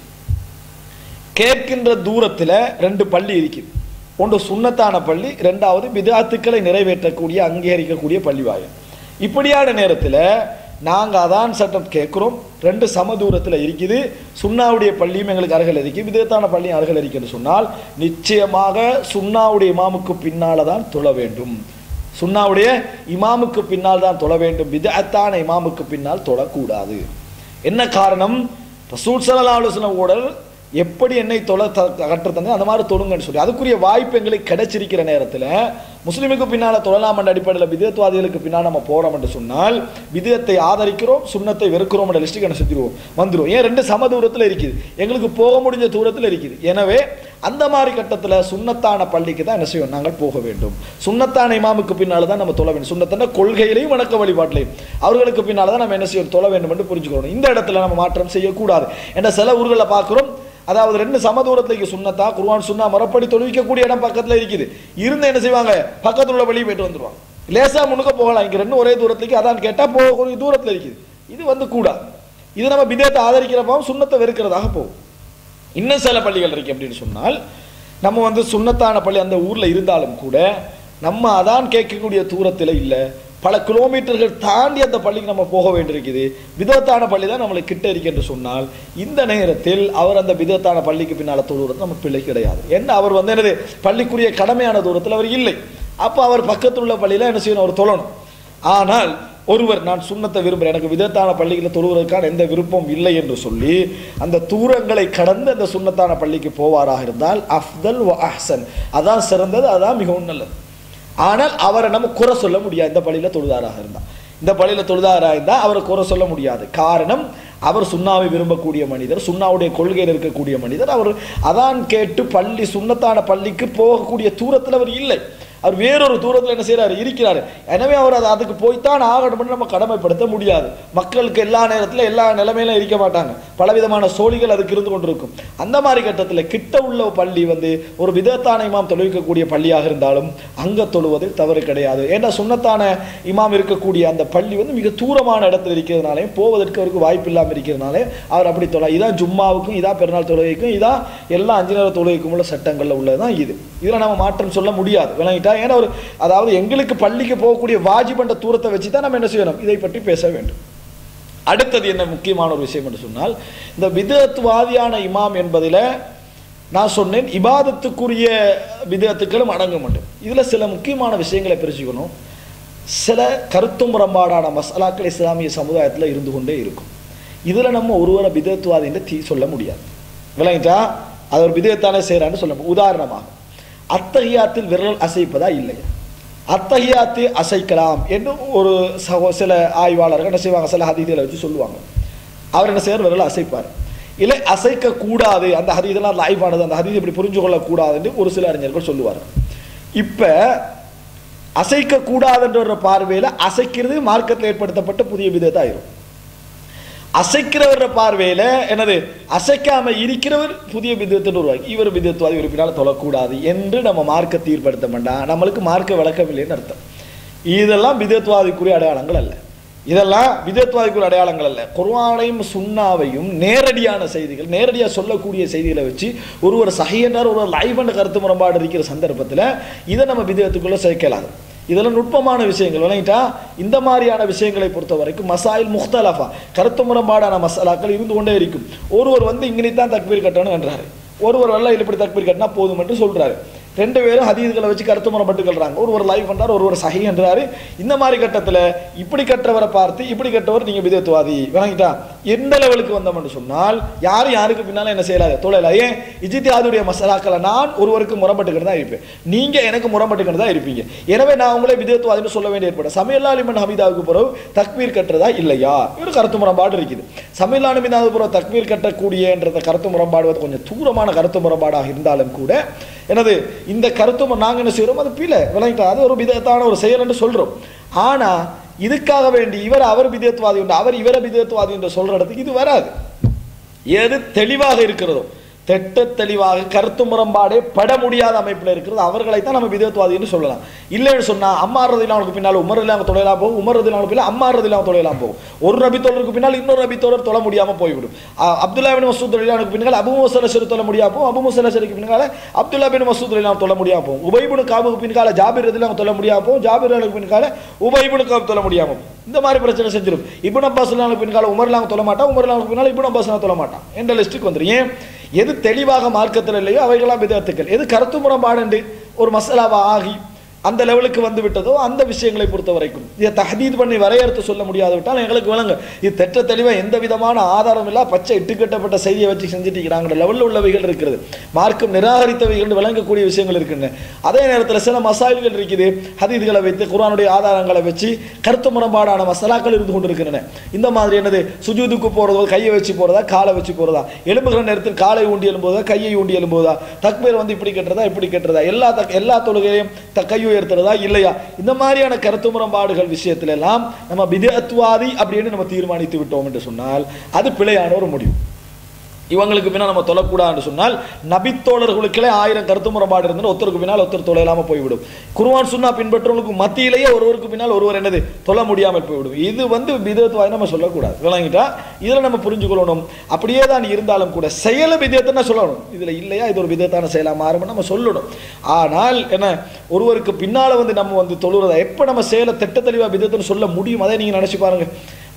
கேட்கின்ற தூரத்தில் 2 பள்ளி இருக்குது, ஒன்று சுன்னத்தான பள்ளி, 2வது பிதஅத்துக்களை நிறைவேற்றக்கூடிய அங்கீகரிக்கக்கூடிய பள்ளி வாயில். இப்படியான நேரத்தில் நாங்கள் அதான் சட்டம் கேட்குறோம், 2 சம தூரத்தில் இருக்குது, சுன்னாவுடைய பள்ளியும் எங்களுக்கு அருகில் இருக்குது, பிதஅத்தான பள்ளியும் அருகில் இருக்குன்னு சொன்னால் நிச்சயமாக சுன்னாவுடைய இமாமுக்கு பின்னால் தான் தொழ வேண்டும், சுன்னாவுடைய இமாமுக்கு பின்னால் தான் தொழ வேண்டும், பிதஅத்தான இமாமுக்கு பின்னால் தொழக்கூடாது. என்ன காரணம்? ரசூல் ஸல்லல்லாஹு அலைஹி வஸல்லம் கூட எப்படி என்னை கற்றுத்தங்க அந்த மாதிரி தொழுங்கன்னு சொல்லி அதுக்குரிய வாய்ப்பு எங்களுக்கு கிடைச்சிருக்கிற நேரத்தில் முஸ்லிமுக்கு பின்னால் தொழலாம் என்ற அடிப்படையில் பிதஅத்வாதிகளுக்கு பின்னால் நம்ம போகிறோம் என்று சொன்னால் பிதஅத்தை ஆதரிக்கிறோம், சுன்னத்தை வெறுக்கிறோம் என்ற லிஸ்ட்டுக்கு என்ன செஞ்சிருவோம், வந்துடும். ஏன் 2 சம தூரத்தில் இருக்குது, எங்களுக்கு போக முடிஞ்ச தூரத்தில் இருக்குது. எனவே அந்த மாதிரி கட்டத்தில் சுன்னத்தான பள்ளிக்கு தான் என்ன செய்வோம், நாங்கள் போக வேண்டும். சுன்னத்தான இமாமுக்கு பின்னால் தான் நம்ம தொழ வேண்டும், சுன்னத்தான கொள்கையிலையும் வணக்க வழிபாட்டிலையும் அவர்களுக்கு பின்னால் தான் நம்ம என்ன செய்வோம், தொழ வேண்டும் என்று புரிஞ்சுக்கணும். இந்த இடத்துல நம்ம மாற்றம் செய்யக்கூடாது என்ற சில ஊர்களில் பார்க்குறோம். அதாவது 2 சம தூரத்துக்கு சுன்னத்தா குர்ஆன் சுன்னா மரப்படி தொழுவிக்கக்கூடிய இடம் பக்கத்தில் இருக்குது, இருந்து என்ன செய்வாங்க, பக்கத்தில் உள்ள வழியை போயிட்டு வந்துடுவாங்க. லேசா முன்னுக்க போகலாம், இங்கே 2 ஒரே தூரத்துக்கு அதான் கேட்டால் போகக்கூடிய தூரத்தில் இருக்குது. இது கூடாது. இது நம்ம பிதஅத்தை ஆதரிக்கிறப்பவும் சுன்னத்தை வெறுக்கிறதாக போகும். இன்னும் சில பள்ளிகள் இருக்கு அப்படின்னு சொன்னால், நம்ம சுன்னத்தான பள்ளி அந்த ஊரில் இருந்தாலும் கூட நம்ம அதான் கேட்கக்கூடிய தூரத்தில் இல்லை, பல கிலோமீட்டர்கள் தாண்டி அந்த பள்ளிக்கு நம்ம போக வேண்டியிருக்குது, பிதஅத்தான பள்ளி தான் நம்மளுக்கு கிட்ட இருக்கு என்று சொன்னால், இந்த நேரத்தில் அவர் அந்த பிதஅத்தான பள்ளிக்கு பின்னால் தொழுகிறது நம்ம பிள்ளை கிடையாது. என்ன அவர் என்னது பள்ளிக்குரிய கடமையான தூரத்தில் அவர் இல்லை. அப்போ அவர் பக்கத்தில் உள்ள பள்ளியில் என்ன செய்யணும், அவர் தொழணும். ஆனால் ஒருவர் நான் சுன்னத்தை விரும்புகிறேன், எனக்கு விதத்தான பள்ளியில் தொழுவதற்கான எந்த விருப்பம் இல்லை என்று சொல்லி அந்த தூரங்களை கடந்து அந்த சுன்னத்தான பள்ளிக்கு போவாராக இருந்தால் அஃதல் வ அஹ்சன், அதான் சிறந்தது, அதான் மிகவும் நல்லது. ஆனால் அவரை நம்ம குறை சொல்ல முடியாது. இந்த பள்ளியில் தொழுதாராக இருந்தால், இந்த பள்ளியில் தொழுதாராக இருந்தால் அவரை குறை சொல்ல முடியாது. காரணம், அவர் சுன்னாவை விரும்பக்கூடிய மனிதர், சுன்னாவுடைய கொள்கையில் இருக்கக்கூடிய மனிதர். அவர் அதான் கேட்டு பள்ளி சுன்னத்தான பள்ளிக்கு போகக்கூடிய தூரத்தில் அவர் இல்லை, அவர் வேறொரு தூரத்தில் என்ன செய்கிறார், இருக்கிறார். எனவே அவர் அதுக்கு போய்த்தான் ஆகணும்னு நம்ம கடமைப்படுத்த முடியாது. மக்களுக்கு எல்லா நேரத்தில் எல்லா நிலைமையிலும் இருக்க மாட்டாங்க, பலவிதமான சோழிகள் அதுக்கு இருந்து கொண்டிருக்கும். அந்த மாதிரி கட்டத்தில் கிட்ட உள்ள பள்ளி ஒரு விதத்தான இமாம் தொழுவிக்கக்கூடிய பள்ளியாக இருந்தாலும் அங்கே தொழுவதில் தவறு கிடையாது. ஏன்னா சுன்னத்தான இமாம் இருக்கக்கூடிய அந்த பள்ளி மிக தூரமான இடத்துல இருக்கிறதுனாலே போவதற்கு அவருக்கு வாய்ப்பு இல்லாமல் இருக்கிறதுனாலே அவர் அப்படி தொழ. இதான் ஜும்மாவுக்கும், இதான் பெருநாள் தொழுகைக்கும், இதான் எல்லா 5 நேர தொழுகைக்கும் உள்ள சட்டங்களில் உள்ளதுதான் இது. இதில் நம்ம மாற்றம் சொல்ல முடியாது, விளங்கிட்டா. ஏன்னா அதாவது எங்களுக்கு பள்ளிக்கு போகக்கூடிய வாஜிபண்ட தூரத்தை வச்சு தான் நம்ம என்ன செய்யணும், இதை பற்றி பேச வேண்டும். அடுத்தது என்ன முக்கியமான ஒரு விஷயம் என்று சொன்னால், இந்த பிதஅத்வாதியான இமாம் என்பதில் நான் சொன்னேன் இபாதத்துக்குரிய பிதஅத்துக்களும் அடங்க மாட்டேன். இதில் சில முக்கியமான விஷயங்களை பிரிச்சுக்கணும். சில கருத்து முரண்பாடான மசாலாக்கள் இஸ்லாமிய சமுதாயத்தில் இருந்து கொண்டே இருக்கும். இதில் நம்ம ஒருவரை பிதஅத்வாதி என்று சொல்ல முடியாது, விளங்கிட்டா. அது ஒரு பிதஅத்தானே செய்கிறான்னு சொல்ல. உதாரணமாக அத்தஹியாத்தில் விரல் அசைப்பதா இல்லையா? அத்தஹியாத்து அசைக்கலாம் என்று ஒரு சில ஆய்வாளர்கள் என்ன செய்வாங்க, சில ஹதீதுகளை வச்சு சொல்லுவாங்க. அவர் என்ன செய்வார், விரல் அசைப்பார். இல்லை அசைக்க கூடாது, அந்த ஹதீதெல்லாம் லைவானது, அந்த ஹதீது இப்படி புரிஞ்சு கொள்ளக்கூடாது என்று ஒரு சில அறிஞர்கள் சொல்லுவார். இப்போ அசைக்க கூடாதுன்ற பார்வையில் அசைக்கிறது மார்க்கத்தில் ஏற்படுத்தப்பட்ட புதிய பிதஅத் ஆயிரும். அசைக்கிறவர பார்வையில் என்னது, அசைக்காம இருக்கிறவர் புதிய பிதஅத்தை உருவாக்கி இவர் பிதஅத்வாதி உறுப்பினால் தொழக்கூடாது என்று நம்ம மார்க்க தீர்ப்படுத்த மாட்டோம். நம்மளுக்கு மார்க்க விளக்கவில்லைன்னு அர்த்தம். இதெல்லாம் பிதஅத்வாதிக்குரிய அடையாளங்கள் அல்ல, இதெல்லாம் பிதஅத்வாதிக்குரிய அடையாளங்கள் அல்ல. குர்ஆனையும் சுன்னாவையும் நேரடியான செய்திகள், நேரடியாக சொல்லக்கூடிய செய்திகளை வச்சு ஒருவர் சஹீஹ் என்றார், ஒருவர் லைவ் என்ற கருத்து முரண்பாடு இருக்கிற சந்தர்ப்பத்தில் இதை நம்ம பிதஅத்துக்குள்ள சேர்க்கலாது. இதெல்லாம் நுட்பமான விஷயங்கள், விளங்கிட்டா. இந்த மாதிரியான விஷயங்களை பொறுத்த வரைக்கும் மசாயில் முக்தலஃபா, கருத்து முரண்பாடான மசாலாக்கள் இருந்து கொண்டே இருக்கும். ஒருவர் இங்கனைத்தான் தக்பீர் கட்டணும் என்றாரு, ஒருவர் வெள்ள இப்படி தக்பீர் கட்டினா போதும் என்று சொல்றாரு. 2 பேரும் ஹதீஸ்களை வச்சு கருத்து முரண்பட்டு கொள்றாங்க. ஒருவர் லைவ் பண்றாரு, ஒருவர் சஹீஹ் என்றாரு. இந்த மாதிரி கட்டத்தில் இப்படி கற்றவரை பார்த்து இப்படி கற்றவர் நீங்க பிதஅத்வாதி, விளங்கிட்டா. எந்த லெவலுக்கு வந்தோம்னு சொன்னால் யாருக்கு பின்னால என்ன செய்யலாது, தொழல. ஏன், இஜ்திஹாதுடைய மசாலாக்களை நான் ஒருவருக்கு முரண்பட்டுக்கிட்டு தான் இருப்பேன், நீங்க எனக்கு முரண்பட்டுக்கிட்டு தான் இருப்பீங்க. எனவே நான் உங்களை பிதஅத்வாதின்னு சொல்ல வேண்டிய ஏற்படும். சமீல்லா லிமன் ஹமீதாவுக்கு பிறகு தக்பீர் கட்டுறதா இல்லையா, ஒரு கருத்து முரண்பாடு இருக்குது. சமீல்லா லிமன் பிறகு தக்பீர் கட்டக்கூடியன்ற கருத்து முரண்பாடு கொஞ்சம் தூரமான கருத்து முரண்பாடாக இருந்தாலும் கூட எனது இந்த கருத்து நாங்கள் என்ன செய்கிறோம், அது பிழை, விளங்கிட்டா. அது ஒரு பிதஅத்தான ஒரு செயல் என்று சொல்கிறோம். ஆனால் இதுக்காக வேண்டி அவர் பிதஅத்வாதி உண்டு, அவர் இவரை பிதஅத்வாதி என்று சொல்கிற இடத்துக்கு இது வராது. எது தெளிவாக இருக்கிறதோ, திட்ட தெளிவாக கருத்து முரண்பாடே பட முடியாத அமைப்பில் இருக்கிறது, அவர்களைத்தான் நம்ம பிதஅத்வாதி என்று சொல்லலாம். இல்லைன்னு சொன்னால் அம்மார் ரலியல்லாஹு பின்னால் உமர் ரலியல்லாஹு தொலைலாம் போகும், உமர் ரலியல்லாஹு பின்னால் அம்மார் ரலியல்லாஹு தொலைலாம் போகும். ஒரு நபி தோழருக்கு பின்னால் இன்னொரு நபி தோழர் தொழ முடியாமல் போய்விடும். அப்துல்லா பின் மஸ்ஊத் ரலியல்லாஹு பின்னால் அபூ மூஸா அல்-அஷ்அரி தொழ முடியாமல் போகும், அபூ மூஸா அல்-அஷ்அரிக்கு பின்னால் அப்துல்லா பின் மஸ்ஊத் ரலியல்லாஹு தொழ முடியாமல் போகும். உபை இப்னு கஅபுக்கு பின்னால் ஜாபிர் ரலியல்லாஹு தொழ முடியாமல் போகும், ஜாபிர் ரலியல்லாஹு பின்னால் உபை இப்னு கஅப் தொழ முடியாமல் போகும். இந்த மாதிரி பிரச்சனை செஞ்சிடும். இப்னு அப்பாஸ் ரலியல்லாஹு பின்னால் உமர் ரலியல்லாஹு தொழ மாட்டான், உமர் ரலியல்லாஹு பின்னால் இப்னு அப்பாஸ் தொழ மாட்டான் என்ற லிஸ்ட்டுக்கு வந்துடும். ஏன், எது தெளிவாக மார்க்கத்தில் இல்லையோ அவைகளாம் பிதஅத்துக்கள். எது கருத்து முரண்பாடு ஒரு மசாலாவா ஆகி அந்த லெவலுக்கு வந்து விட்டதோ அந்த விஷயங்களை பொறுத்த வரைக்கும் இதை தஹதீத் பண்ணி வரையறுத்து சொல்ல முடியாது விட்டால் எங்களுக்கு விளங்கு இது தெற்ற தெளிவாக எந்த விதமான ஆதாரம் இல்லை, பச்சை இட்டுக்கட்டப்பட்ட செய்தியை வச்சு செஞ்சுட்டு இருக்கிறாங்கிற லெவலில் உள்ளவைகள் இருக்கிறது. மார்க்கம் நிராகரித்தவைகள் விளங்கக்கூடிய விஷயங்கள் இருக்குன்னு. அதே நேரத்தில் சில மசாயில்கள் இருக்குது, ஹதீதுகளை வைத்து குர்ஆனுடைய ஆதாரங்களை வச்சு கருத்து முரண்பாடான மசாலாக்கள் இருந்து கொண்டு இருக்கின்றன. இந்த மாதிரி என்னது, சுஜூதுக்கு போகிறதோ கையை வச்சு போகிறதா, காலை வச்சு போகிறதா, எலும்புகிற நேரத்தில் காலை ஊண்டி எழும்போதா, கையை ஊண்டி எழும்போதா, தக்பீர் இப்படி கட்டுறதா இப்படி கட்டுறதா, எல்லா தொழுகையும் கையை உயர்த்துறதா இல்லையா, இந்த மாதிரியான கருத்து முரண்பாடுகள் விஷயத்துல எல்லாம் நம்ம பிதஅத்வாதி அப்படின்னு நம்ம தீர்மானித்து விட்டோம் என்று சொன்னால் அது பிழையான ஒரு முடிவு. இவங்களுக்கு பின்னால் நம்ம தொழக்கூடாதுன்னு சொன்னால் நபித்தோழர்களுக்கே 1000 கருத்து முரண்பாடு இருந்தால் ஒருத்தருக்கு பின்னால் ஒருத்தர் தொழலாமல் போய்விடும். குர்ஆன் சுன்னா பின்பற்றவங்களுக்கு மத்தியிலேயே ஒருவருக்கு பின்னால் ஒருவர் என்னது தொழ முடியாமல் போய்விடும். இது பிதஅத்வாதி நம்ம சொல்லக்கூடாது, விளங்கிட்டா. இதில் நம்ம புரிஞ்சுக்கொள்ளணும். அப்படியே தான் இருந்தாலும் கூட செயல பிதஅத்னா சொல்லணும், இதில் இல்லையா இது ஒரு பிதஅத்தான செயலாக மாறும் நம்ம சொல்லணும். ஆனால் என்ன, ஒருவருக்கு பின்னால் நம்ம தொழுறதா எப்போ நம்ம செயலை திட்ட தெளிவாக பிதஅத்துன்னு சொல்ல முடியும், அதை நீங்கள் நினச்சி பாருங்க.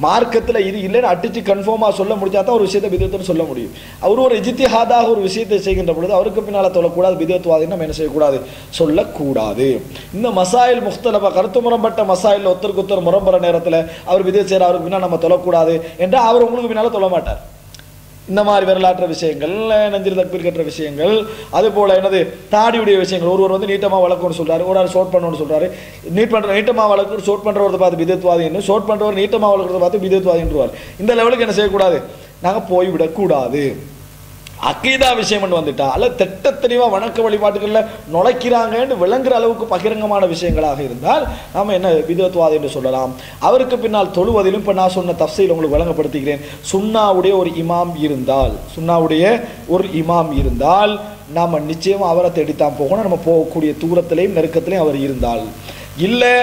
மார்க்கத்தில் இது இல்லைன்னு அடிச்சு கன்ஃபார்மாக சொல்ல முடிஞ்சா தான் ஒரு விஷயத்தை பிதத்துன்னு சொல்ல முடியும். அவர் ஒரு இஜ்திஹாதாக ஒரு விஷயத்தை செய்கின்ற பொழுது அவருக்கு பின்னால் சொல்லக்கூடாது பிதத்துவாதி நம்ம என்ன செய்யக்கூடாது, சொல்லக்கூடாது. இந்த மசாயில் முக்தலபா கருத்து முரம்பட்ட மசாயில் ஒருத்தருக்கு ஒருத்தர் முரம்புற நேரத்தில் அவர் பிதத் செய்கிற அவருக்கு பின்னால் நம்ம தொழக்கூடாது என்றால் அவர் உங்களுக்கு பின்னால் தொழ மாட்டார். இந்த மாதிரி வரலாற்ற விஷயங்கள், நெஞ்சில் தக்பீர் கட்டுற விஷயங்கள், அது போல என்னது தாடியுடைய விஷயங்கள். ஒருவர் வந்து நீட்டமாக வளர்க்கணும்னு சொல்றாரு, ஒரு ஆள் ஷோட் பண்ணணும்னு சொல்றாரு. நீட்டமாக வளர்க்கு ஷோட் பண்றவரை பார்த்து பிதத்வாதி என்று, ஷோட் பண்றவர் நீட்டமாக வளர்க்கறத பார்த்து பிதத்வாதி என்றுவார். இந்த லெவலுக்கு என்ன செய்யக்கூடாது, நாங்கள் போய்விடக்கூடாது. அக்கீதா விஷயம் வந்துட்டா அல்ல திட்ட தெளிவா வணக்க வழிபாட்டுகளில் நுழைக்கிறாங்கன்னு விளங்குற அளவுக்கு பகிரங்கமான விஷயங்களாக இருந்தால் நாம என்ன பிதத்வாதி என்று சொல்லலாம். அவருக்கு பின்னால் தொழுவதிலும் இப்போ நான் சொன்ன தஃசீல் உங்களுக்கு வழங்கப்படுத்துகிறேன். சுன்னாவுடைய ஒரு இமாம் இருந்தால் நாம நிச்சயமா அவரை தேடித்தான் போகணும். நம்ம போகக்கூடிய தூரத்திலையும் நெருக்கத்திலையும் அவர் இருந்தால், இல்லை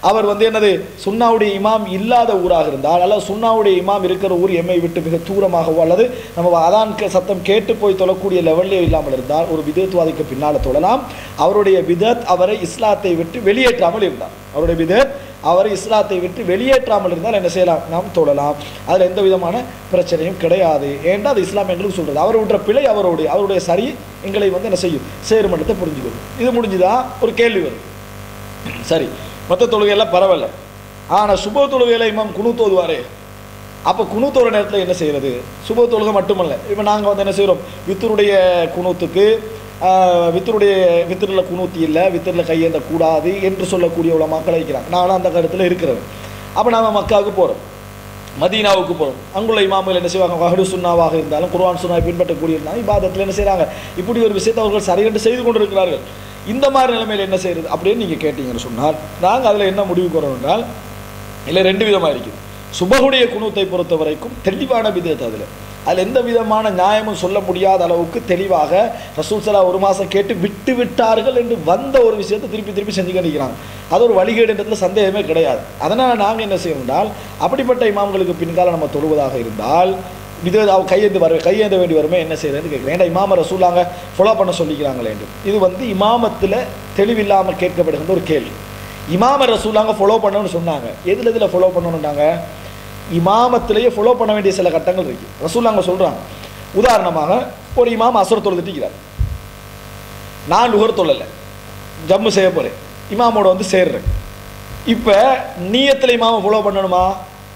அவர் வந்து என்னது சுன்னாவுடைய இமாம் இல்லாத ஊராக இருந்தால், அல்லது சுன்னாவுடைய இமாம் இருக்கிற ஊர் எம்மை விட்டு மிக தூரமாகவோ அல்லது நம்ம அதான் சத்தம் கேட்டு போய் தொழக்கூடிய லெவல்லே இல்லாமல் இருந்தால் ஒரு பிதத்வாதிக்கு பின்னால் தொழலாம். அவருடைய பிதத் அவரை இஸ்லாத்தை விட்டு வெளியேற்றாமல் இருந்தார், அவரை இஸ்லாத்தை விட்டு வெளியேற்றாமல் இருந்தால் என்ன செய்யலாம், நாம் தொழலாம். அதில் எந்த விதமான பிரச்சனையும் கிடையாது. ஏன்டா அது இஸ்லாம் எங்களுக்கு சொல்றது. அவர் விட்ட பிழை அவருடைய சரி எங்களை வந்து என்ன செய்யும், சேர்மட்டத்தை புரிஞ்சுக்கணும். இது முடிஞ்சுதான் ஒரு கேள்வி வரும். சரி, மற்ற தொழுகையெல்லாம் பரவாயில்ல, ஆனால் சுப தொழுகையில் இமாம் குனூத் ஓதுவாரே, அப்போ குனூத் ஒரு நேரத்தில் என்ன செய்யறது? சுப தொழுகை மட்டுமல்ல, இப்போ நாங்கள் வந்து என்ன செய்கிறோம், வித்தருடைய குனூத்துக்கு வித்தரில் குனூத்தி இல்லை, வித்தரில் கையேந்த கூடாது என்று சொல்லக்கூடிய உலமாக்கள் வைக்கிறாங்க. நானும் அந்த கருத்தில் இருக்கிறது. அப்போ நாம் மக்காவுக்கு போகிறோம், மதீனாவுக்கு போகிறோம். அங்குள்ள இமாம்கள் என்ன செய்வாங்க, அஹ்லு சுன்னாவாக இருந்தாலும் குர்ஆன் சுன்னாவை பின்பற்றக்கூடிய இருந்தாலும் இபாதத்தில் என்ன செய்கிறாங்க, இப்படி ஒரு விஷயத்தை அவர்கள் சரியென்று செய்து கொண்டிருக்கிறார்கள். இந்த மாதிரி நிலைமையில் என்ன செய்யறது அப்படின்னு நீங்கள் கேட்டீங்கன்னு சொன்னால் நாங்கள் அதில் என்ன முடிவு கூறோம் என்றால், இல்லை ரெண்டு விதமாக இருக்குது. சுபகுடைய குனூத்தை பொறுத்த வரைக்கும் தெளிவான பிதத், அதில் எந்த விதமான நியாயமும் சொல்ல முடியாத அளவுக்கு தெளிவாக ரசூல் ஸல்லல்லாஹு ஒரு மாதம் கேட்டு விட்டு விட்டார்கள் என்று வந்த ஒரு விஷயத்தை திருப்பி செஞ்சு கணிக்கிறாங்க. அது ஒரு வழிகேடுன்றதுல சந்தேகமே கிடையாது. அதனால் நாங்கள் என்ன செய்யணும் என்றால், அப்படிப்பட்ட இமாம்களுக்கு பின்கால நம்ம தொழுவதாக இருந்தால் இது கையேந்த வேண்டி வருமே என்ன செய்யறதுன்னு கேட்குறேன். ஏன்னா இமாம ரசூலாங்க ஃபாலோ பண்ண சொல்லிக்கிறாங்களே என்று. இது வந்து இமாமத்தில் தெளிவில்லாமல் கேட்கப்படுகின்ற ஒரு கேள்வி. இமாம ரசூலாங்க ஃபாலோ பண்ணணும்னு சொன்னாங்க, எதில் ஃபாலோ பண்ணணுன்னாங்க, இமாமத்திலேயே ஃபாலோ பண்ண வேண்டிய சில கட்டங்கள் இருக்கு. ரசூலாங்க சொல்றாங்க, உதாரணமாக ஒரு இமாம் அசர் தொழுதுட்டிக்கிறார், நான் லுஹர் தொழலை, ஜம்மு செய்ய போறேன், இமாமோட வந்து சேர்றேன். இப்போ நீயத்தில் இமாமை ஃபாலோ பண்ணணுமா?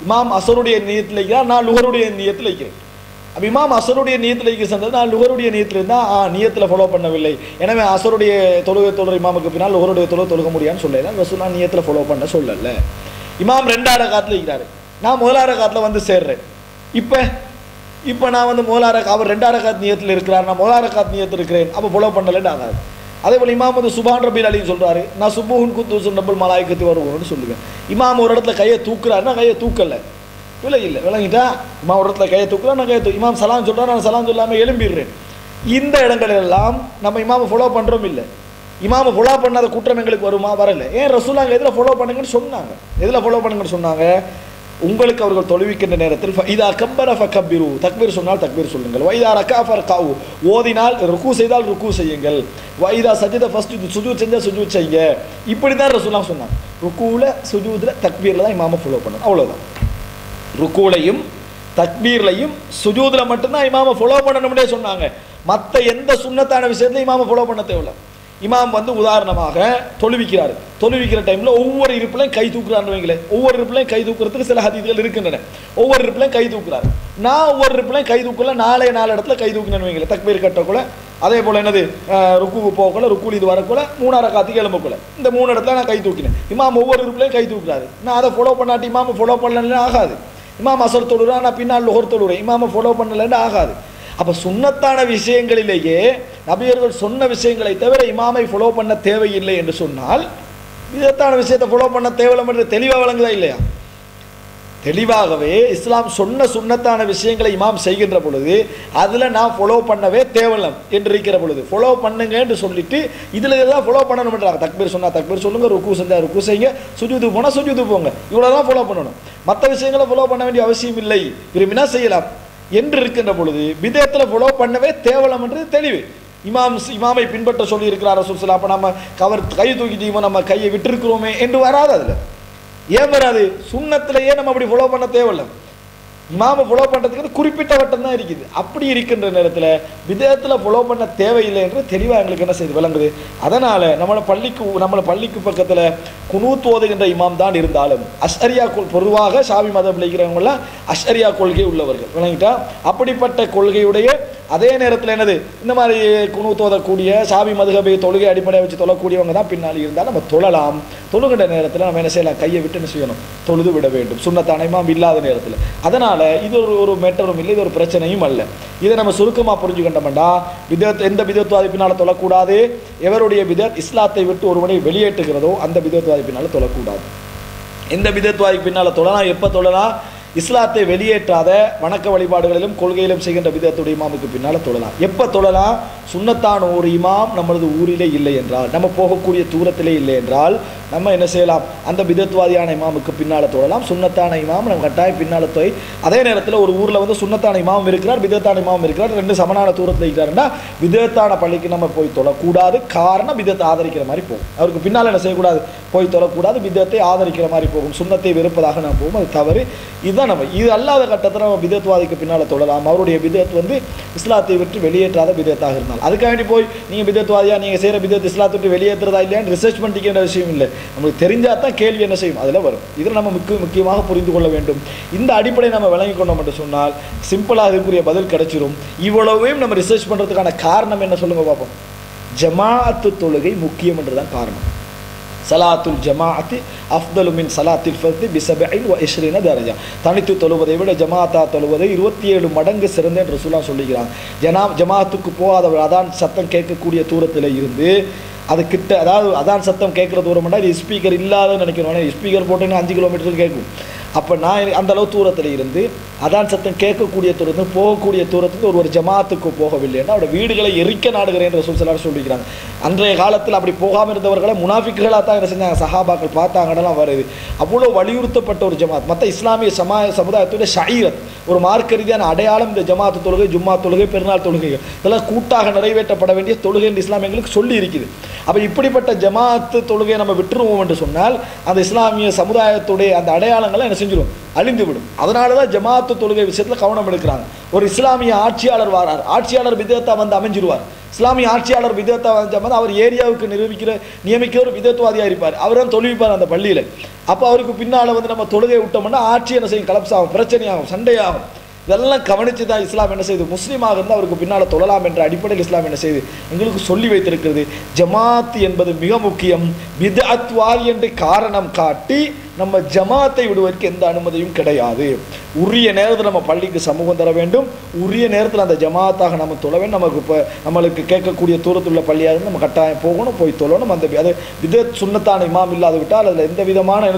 இமாம் அசருடைய நியத்தில் வைக்கிறார், நான் லுகருடைய நியத்தில் வைக்கிறேன். அப்போ இமாம் அசருடைய நியத்தில் வைக்க சொன்னது, நான் லுகருடைய நியத்தில் இருந்தால் நியத்தில் ஃபாலோ பண்ணவில்லை, எனவே அசருடைய தொழுகிற இமாமுக்கு பின்னால் லுகருடைய தொழுக முடியான்னு சொல்லல. ரசூல் நான் நியத்தில் ஃபாலோ பண்ண சொல்லலை. இமாம் 2 ரகாத்தில் வைக்கிறாரு, நான் 1 ரகாத்தில் வந்து சேர்றேன். இப்போ நான் வந்து அவர் 2 ரகாத் நியத்தில் இருக்கிறார், நான் 1 ரகாத் நியத்தில் இருக்கிறேன், அப்போ ஃபாலோ பண்ணலைன்னு ஆகாது. அதே போல் இமாம் வந்து சுபான் ரபில் அலின்னு சொல்கிறாரு, நான் சுபூஹுன் குத்தூசுன் ரப்பல் மலாயிக்கத்தி வருவோம்னு சொல்லுவேன். இமாம் ஒரு இடத்துல கையை தூக்குறாருன்னா கையை தூக்கலை, இல்லை விளங்கிட்டா, இமாம் ஒரு இடத்துல கையை தூக்குறா, நான் இமாம் சலாம் சொல்கிறார், நான் சலாம் சொல்லாமல் எழும்பிடுறேன். இந்த இடங்களெல்லாம் நம்ம இமாமை ஃபாலோ பண்ணுறோம் இல்லை. இமாமை ஃபாலோ பண்ணாத குற்றம் எங்களுக்கு வருமா? வரல. ஏன் ரசூலாங்க எதில் ஃபாலோ பண்ணுங்கன்னு சொன்னாங்க? எதில் ஃபாலோ பண்ணுங்கன்னு சொன்னாங்க? உங்களுக்கு அவர்கள் தொழுவிக்கின்ற நேரத்தில் இதா கப்பர ஃபக்கபிரு, தக்பீர் சொன்னால் தக்பீர் சொல்லுங்கள், வைதா ரகா ஃபர்காவு, ஓதினால் ருக்கு செய்தால் ருக்கு செய்யுங்கள், வைதா சஜத ஃபர்ஸ்ட் சுஜூத் செஞ்சால் சுஜூத் செய்யுங்க. இப்படி தான் ரசூலுல்லாஹ் சொன்னாங்க. ருக்குல சுஜூத்ல தக்பீர்ல தான் இமாமை ஃபாலோ பண்ணணும், அவ்வளோதான். ருக்குலையும் தக்பீர்லையும் சுஜூத்ல மட்டும்தான் இமாமை ஃபாலோ பண்ணணும்னே சொன்னாங்க. மற்ற எந்த சுன்னத்தான விஷயத்துல இமாமை ஃபாலோ பண்ண தேவையில்லை. இமாம் வந்து உதாரணமாக தொழுவிக்கிற டைமில் ஒவ்வொரு இருப்பிலையும் கை தூக்குறான்னு வைங்களேன். ஒவ்வொரு இருப்பிலையும் கை தூக்குறதுக்கு சில ஹதீஸ்கள் இருக்கின்றன. ஒவ்வொரு இருப்பிலையும் கை தூக்குறாரு, நான் ஒவ்வொரு இருப்பிலையும் கை தூக்கல, 4 இடத்துல கை தூக்கினேன்னு வைங்களேன். தக்பீர் கட்டக்குள்ள, அதே போல் என்னது ருக்கு போகக்குள்ள, ருக்குல் இது வரக்குள்ள, 3 ரகாத்துக்கு எழும்பக்குள்ள, இந்த 3 இடத்துல நான் கை தூக்கினேன். இமாம் ஒவ்வொரு இருப்பிலையும் கை தூக்குறாரு, நான் அதை ஃபாலோ பண்ணாட்டி இமாம் ஃபாலோ பண்ணலன்னு ஆகாது. இமாம் அசர் தொழுறா, நான் பின்னால் லுஹர் தொழுறேன், இமாமை ஃபாலோ பண்ணலன்னு ஆகாது. அப்போ சுன்னத்தான விஷயங்களிலேயே நபியர்கள் சொன்ன விஷயங்களை தவிர இமாமை ஃபாலோ பண்ண தேவையில்லை என்று சொன்னால், விதத்தான விஷயத்தை ஃபாலோ பண்ண தேவையில்லை என்று தெளிவாக வழங்குதா இல்லையா? தெளிவாகவே இஸ்லாம் சொன்ன சுன்னத்தான விஷயங்களை இமாம் செய்கின்ற பொழுது அதில் நான் ஃபாலோ பண்ணவே தேவையில்லை என்று இருக்கிற பொழுது ஃபாலோ பண்ணுங்க என்று சொல்லிட்டு இதில் தான் ஃபாலோ பண்ணணும்ன்றாங்க. தக்பீர் சொன்னால் தக்பீர் சொல்லுங்க, ருக்கு செஞ்சால் ருக்கு செய்யுங்க, சுஜூது போனால் சுஜூது போங்க, இவ்வளோ தான் ஃபாலோ பண்ணணும். மற்ற விஷயங்களை ஃபாலோ பண்ண வேண்டிய அவசியம் இல்லை, விரும்பினா செய்யலாம் என்று இருக்கின்ற பொழுது பிதத்தில் ஃபாலோ பண்ணவே தேவலம் என்று தெளிவு. இமாமை பின்பற்ற சொல்லி இருக்கிறார் ரசூல் ஸல்லல்லாஹு அலைஹி வஸல்லம். அப்போ நம்ம கை தூக்கிட்டீமோ, நம்ம கையை விட்டுருக்கிறோமே என்று வராது. அதில் ஏன் வராது? சுன்னத்திலேயே நம்ம அப்படி ஃபாலோ பண்ண தேவையில்லை. இமாம ஃபாலோ பண்ணுறதுக்கு குறிப்பிட்ட வட்டம் தான் இருக்குது. அப்படி இருக்கின்ற நேரத்தில் விதத்தில் ஃபாலோ பண்ண தேவையில்லை என்று தெளிவாக எங்களுக்கு என்ன செய்து விளங்குது. அதனால் நம்மளை பள்ளிக்கு பக்கத்தில் குனூத் ஓதுகின்ற இமாம் தான் இருந்தாலும் அஷ்அரியா பொதுவாக ஷாஃபி மதம் இருக்கிறவங்களாம் அஷ்அரியா கொள்கை உள்ளவர்கள் விளங்கிட்டா. அப்படிப்பட்ட கொள்கையுடைய அதே நேரத்தில் என்னது இந்த மாதிரி குனூத் ஓதக்கூடிய ஷாஃபி மதுஹபை தொழுகை அடிப்படையை வச்சு தொழக்கூடியவங்க தான் பின்னால் இருந்தால் நம்ம தொழலாம். தொழுகின்ற நேரத்தில் நம்ம என்ன செய்யலாம்? கையை விட்டு என்ன செய்யணும்? தொழுது விட வேண்டும், சுன்னத்தான இமாம் இல்லாத நேரத்தில். அதனால் இது ஒரு மேட்டரும் இல்லை, இது ஒரு பிரச்சனையும் அல்ல. இதை நம்ம சுருக்கமாக புரிஞ்சுக்கிட்டோம்னா எந்த விதத்துவாதி பின்னால் தொழக்கூடாது. எவருடைய விதத் இஸ்லாத்தை விட்டு ஒருவனை வெளியேற்றுகிறதோ அந்த விதத்துவாதி பின்னால் தொழக்கூடாது. எந்த விதத்துவாதி பின்னால் தொழலாம்? எப்போ தொழலாம்? இஸ்லாத்தை வெளியேற்றாத வணக்க வழிபாடுகளிலும் கொள்கையிலும் செய்கின்ற விதத்துடைய இமாமுக்கு பின்னால் தொழலாம். எப்போ தொழலாம்? சுன்னத்தான ஒரு இமாம் நம்மளது ஊரிலே இல்லை என்றால், நம்ம போகக்கூடிய தூரத்திலே இல்லை என்றால் நம்ம என்ன செய்யலாம்? அந்த விதத்துவாதியான இமாமுக்கு பின்னால் தொழலாம். சுன்னத்தான இமாம் நம்ம கட்டாயம் பின்னால் தொய். அதே நேரத்தில் ஒரு ஊரில் வந்து சுன்னத்தான இமாம் இருக்கிறார், விதத்தான இமாம் இருக்கிறார், ரெண்டு சமனான தூரத்தில் இருக்கிறாருன்னா விதத்தான பள்ளிக்கு நம்ம போய் தொழக்கூடாது. காரணம் விதத்தை ஆதரிக்கிற மாதிரி போகும். அவருக்கு பின்னால் என்ன செய்யக்கூடாது? போய் தொழக்கூடாது. விதத்தை ஆதரிக்கிற மாதிரி போகும், சுன்னத்தை வெறுப்பதாக நம்ம போகும். அது தவறு. இதுதான் நம்ம இது அல்லாத கட்டத்தில் நம்ம விதத்துவாதிக்கு பின்னால் தொழலாம். அவருடைய விதத் வந்து இஸ்லாத்தை விட்டு வெளியேற்றாத விதத்தாக இருந்தால் அதுக்காக வேண்டி போய் நீங்கள் விதத்துவாதியா நீங்கள் செய்கிற விதத்தை இஸ்லாத்தை விட்டு வெளியேற்றுறதா இல்லையான்னு ரிசர்ச் பண்ணிக்கிற விஷயம் இல்லை. நமக்கு தெரிஞ்சால் தான் கேள்வி என்ன செய்யும் அதில் வரும். இதில் நம்ம முக்கியமாக புரிந்து கொள்ள வேண்டும். இந்த அடிப்படை நம்ம விளங்கி கொண்டோம் என்று சொன்னால் சிம்பிளாக இதுக்குரிய பதில் கிடைச்சிடும். இவ்வளவையும் நம்ம ரிசர்ச் பண்ணுறதுக்கான காரணம் என்ன சொல்லுங்க பார்ப்போம். ஜமாஅத்து தொழுகை முக்கியம் என்றுதான் காரணம். சலாத்துல் ஜமாஅத்து அஃதலு மின் சலாத்தில் ஃபர்தி பி27 தரஜா. தனித்து தொழுவதை விட ஜமாத்தா தொழுவதை 27 மடங்கு சிறந்த என்று ரசூலுல்லாஹ் சொல்லிக்கிறாங்க. ஜமாத்துக்கு போகாதவர் அதான் சத்தம் கேட்கக்கூடிய தூரத்தில் இருந்து அது கிட்ட, அதாவது அதான் சத்தம் கேட்குற தூரம்னா இது ஸ்பீக்கர் இல்லாதன்னு நினைக்கிறோம். ஸ்பீக்கர் போட்டோன்னா 5 கிலோமீட்டருக்கு கேட்கும். அப்போ நான் அந்த அளவு தூரத்தில் இருந்து அதான் சத்தம் கேட்கக்கூடிய தூரத்தில் போகக்கூடிய தூரத்துக்கு ஒரு ஜமாத்துக்கு போகவில்லைன்னா அவரோட வீடுகளை எரிக்க நாடுகிறேன் என்று ரசூல் ஸல்லல்லாஹு அலைஹி வஸல்லம் சொல்லிக்கிறாங்க. அன்றைய காலத்தில் அப்படி போகாமல் இருந்தவர்களை முனாஃபிக்குகளாக தான் என்ன செஞ்சாங்க? சஹாபாக்கள் பார்த்தாங்கன்னெல்லாம் வருது. அவ்வளோ வலியுறுத்தப்பட்ட ஒரு ஜமாத், மற்ற இஸ்லாமிய சமுதாயத்துடைய ஷஈரத், ஒரு மார்க்க ரீதியான அடையாளம் இந்த ஜமாத்து தொழுகை, ஜும்மா தொழுகை, பெருநாள் தொழுகைகள் இதெல்லாம் கூட்டாக நிறைவேற்றப்பட வேண்டிய தொழுகை என்று இஸ்லாம் எங்களுக்கு சொல்லி இருக்குது. அப்போ இப்படிப்பட்ட ஜமாத்து தொழுகையை நம்ம விட்டுருவோம் என்று சொன்னால் அந்த இஸ்லாமிய சமுதாயத்துடைய அந்த அடையாளங்களை என்ன செஞ்சிடும்? அழிந்துவிடும். அதனால தான் ஜமாத்து தொழுகை விஷயத்தில் கவனம் எடுக்கிறாங்க. ஒரு இஸ்லாமிய ஆட்சியாளர் வாரார், ஆட்சியாளர் விதத்தா வந்து அமைஞ்சிருவார். இஸ்லாமிய ஆட்சியாளர் விதத்தா வந்து அவர் ஏரியாவுக்கு நியமிக்கிற ஒரு விதத்துவாதியாக இருப்பார். அவர் தான் தொழுவிப்பார் அந்த பள்ளியில். அப்போ அவருக்கு பின்னால் வந்து நம்ம தொழுகை விட்டோம்னா ஆட்சி என்ன செய்யும்? கலப்ஸ் ஆகும், பிரச்சனையாகும், சண்டையாகும். இதெல்லாம் கவனித்து தான் இஸ்லாம் என்ன செய்யுது? முஸ்லீமாக இருந்தால் அவருக்கு பின்னால் தொழலாம் என்ற அடிப்படையில் இஸ்லாம் என்ன செய்யுது? எங்களுக்கு சொல்லி வைத்திருக்கிறது. ஜமாத் என்பது மிக முக்கியம். பித்அத்வாரி என்று காரணம் காட்டி நம்ம ஜமாத்தை விடுவதற்கு எந்த அனுமதியும் கிடையாது. உரிய நேரத்தில் நம்ம பள்ளிக்கு சமூகம் தர வேண்டும். உரிய நேரத்தில் அந்த ஜமாத்தாக நம்ம தொழ வேண்டும். நமக்கு இப்போ நம்மளுக்கு கேட்கக்கூடிய தூரத்தில் உள்ள பள்ளியாக இருந்து நம்ம கட்டாயம் போகணும், போய் தொழணும். அந்த அது விதத் சுன்னத்தான இமாம் இல்லாது விட்டால் அதில் எந்த விதமான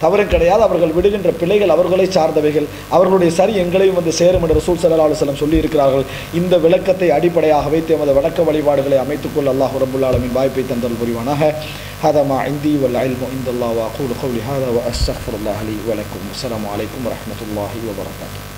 தவறும் கிடையாது. அவர்கள் விடுகின்ற பிள்ளைகள் அவர்களை சார்ந்தவைகள், அவர்களுடைய சரி எங்களையும் வந்து சேரும் என்று ரசூல் ஸல்லல்லாஹு அலைஹி வஸல்லம் சொல்லி இருக்கிறார்கள். இந்த விளக்கத்தை அடிப்படையாக வைத்து எமது வணக்க வழிபாடுகளை அமைத்துக்கொள்ள அல்லாஹ் ரப்புல் ஆலமீன் வாய்ப்பை தந்தல் புரிவானாக. هذا ما عندي والعلم عند الله وأقول قولي هذا وأستغفر الله لي ولكم. السلام عليكم ورحمة الله وبركاته.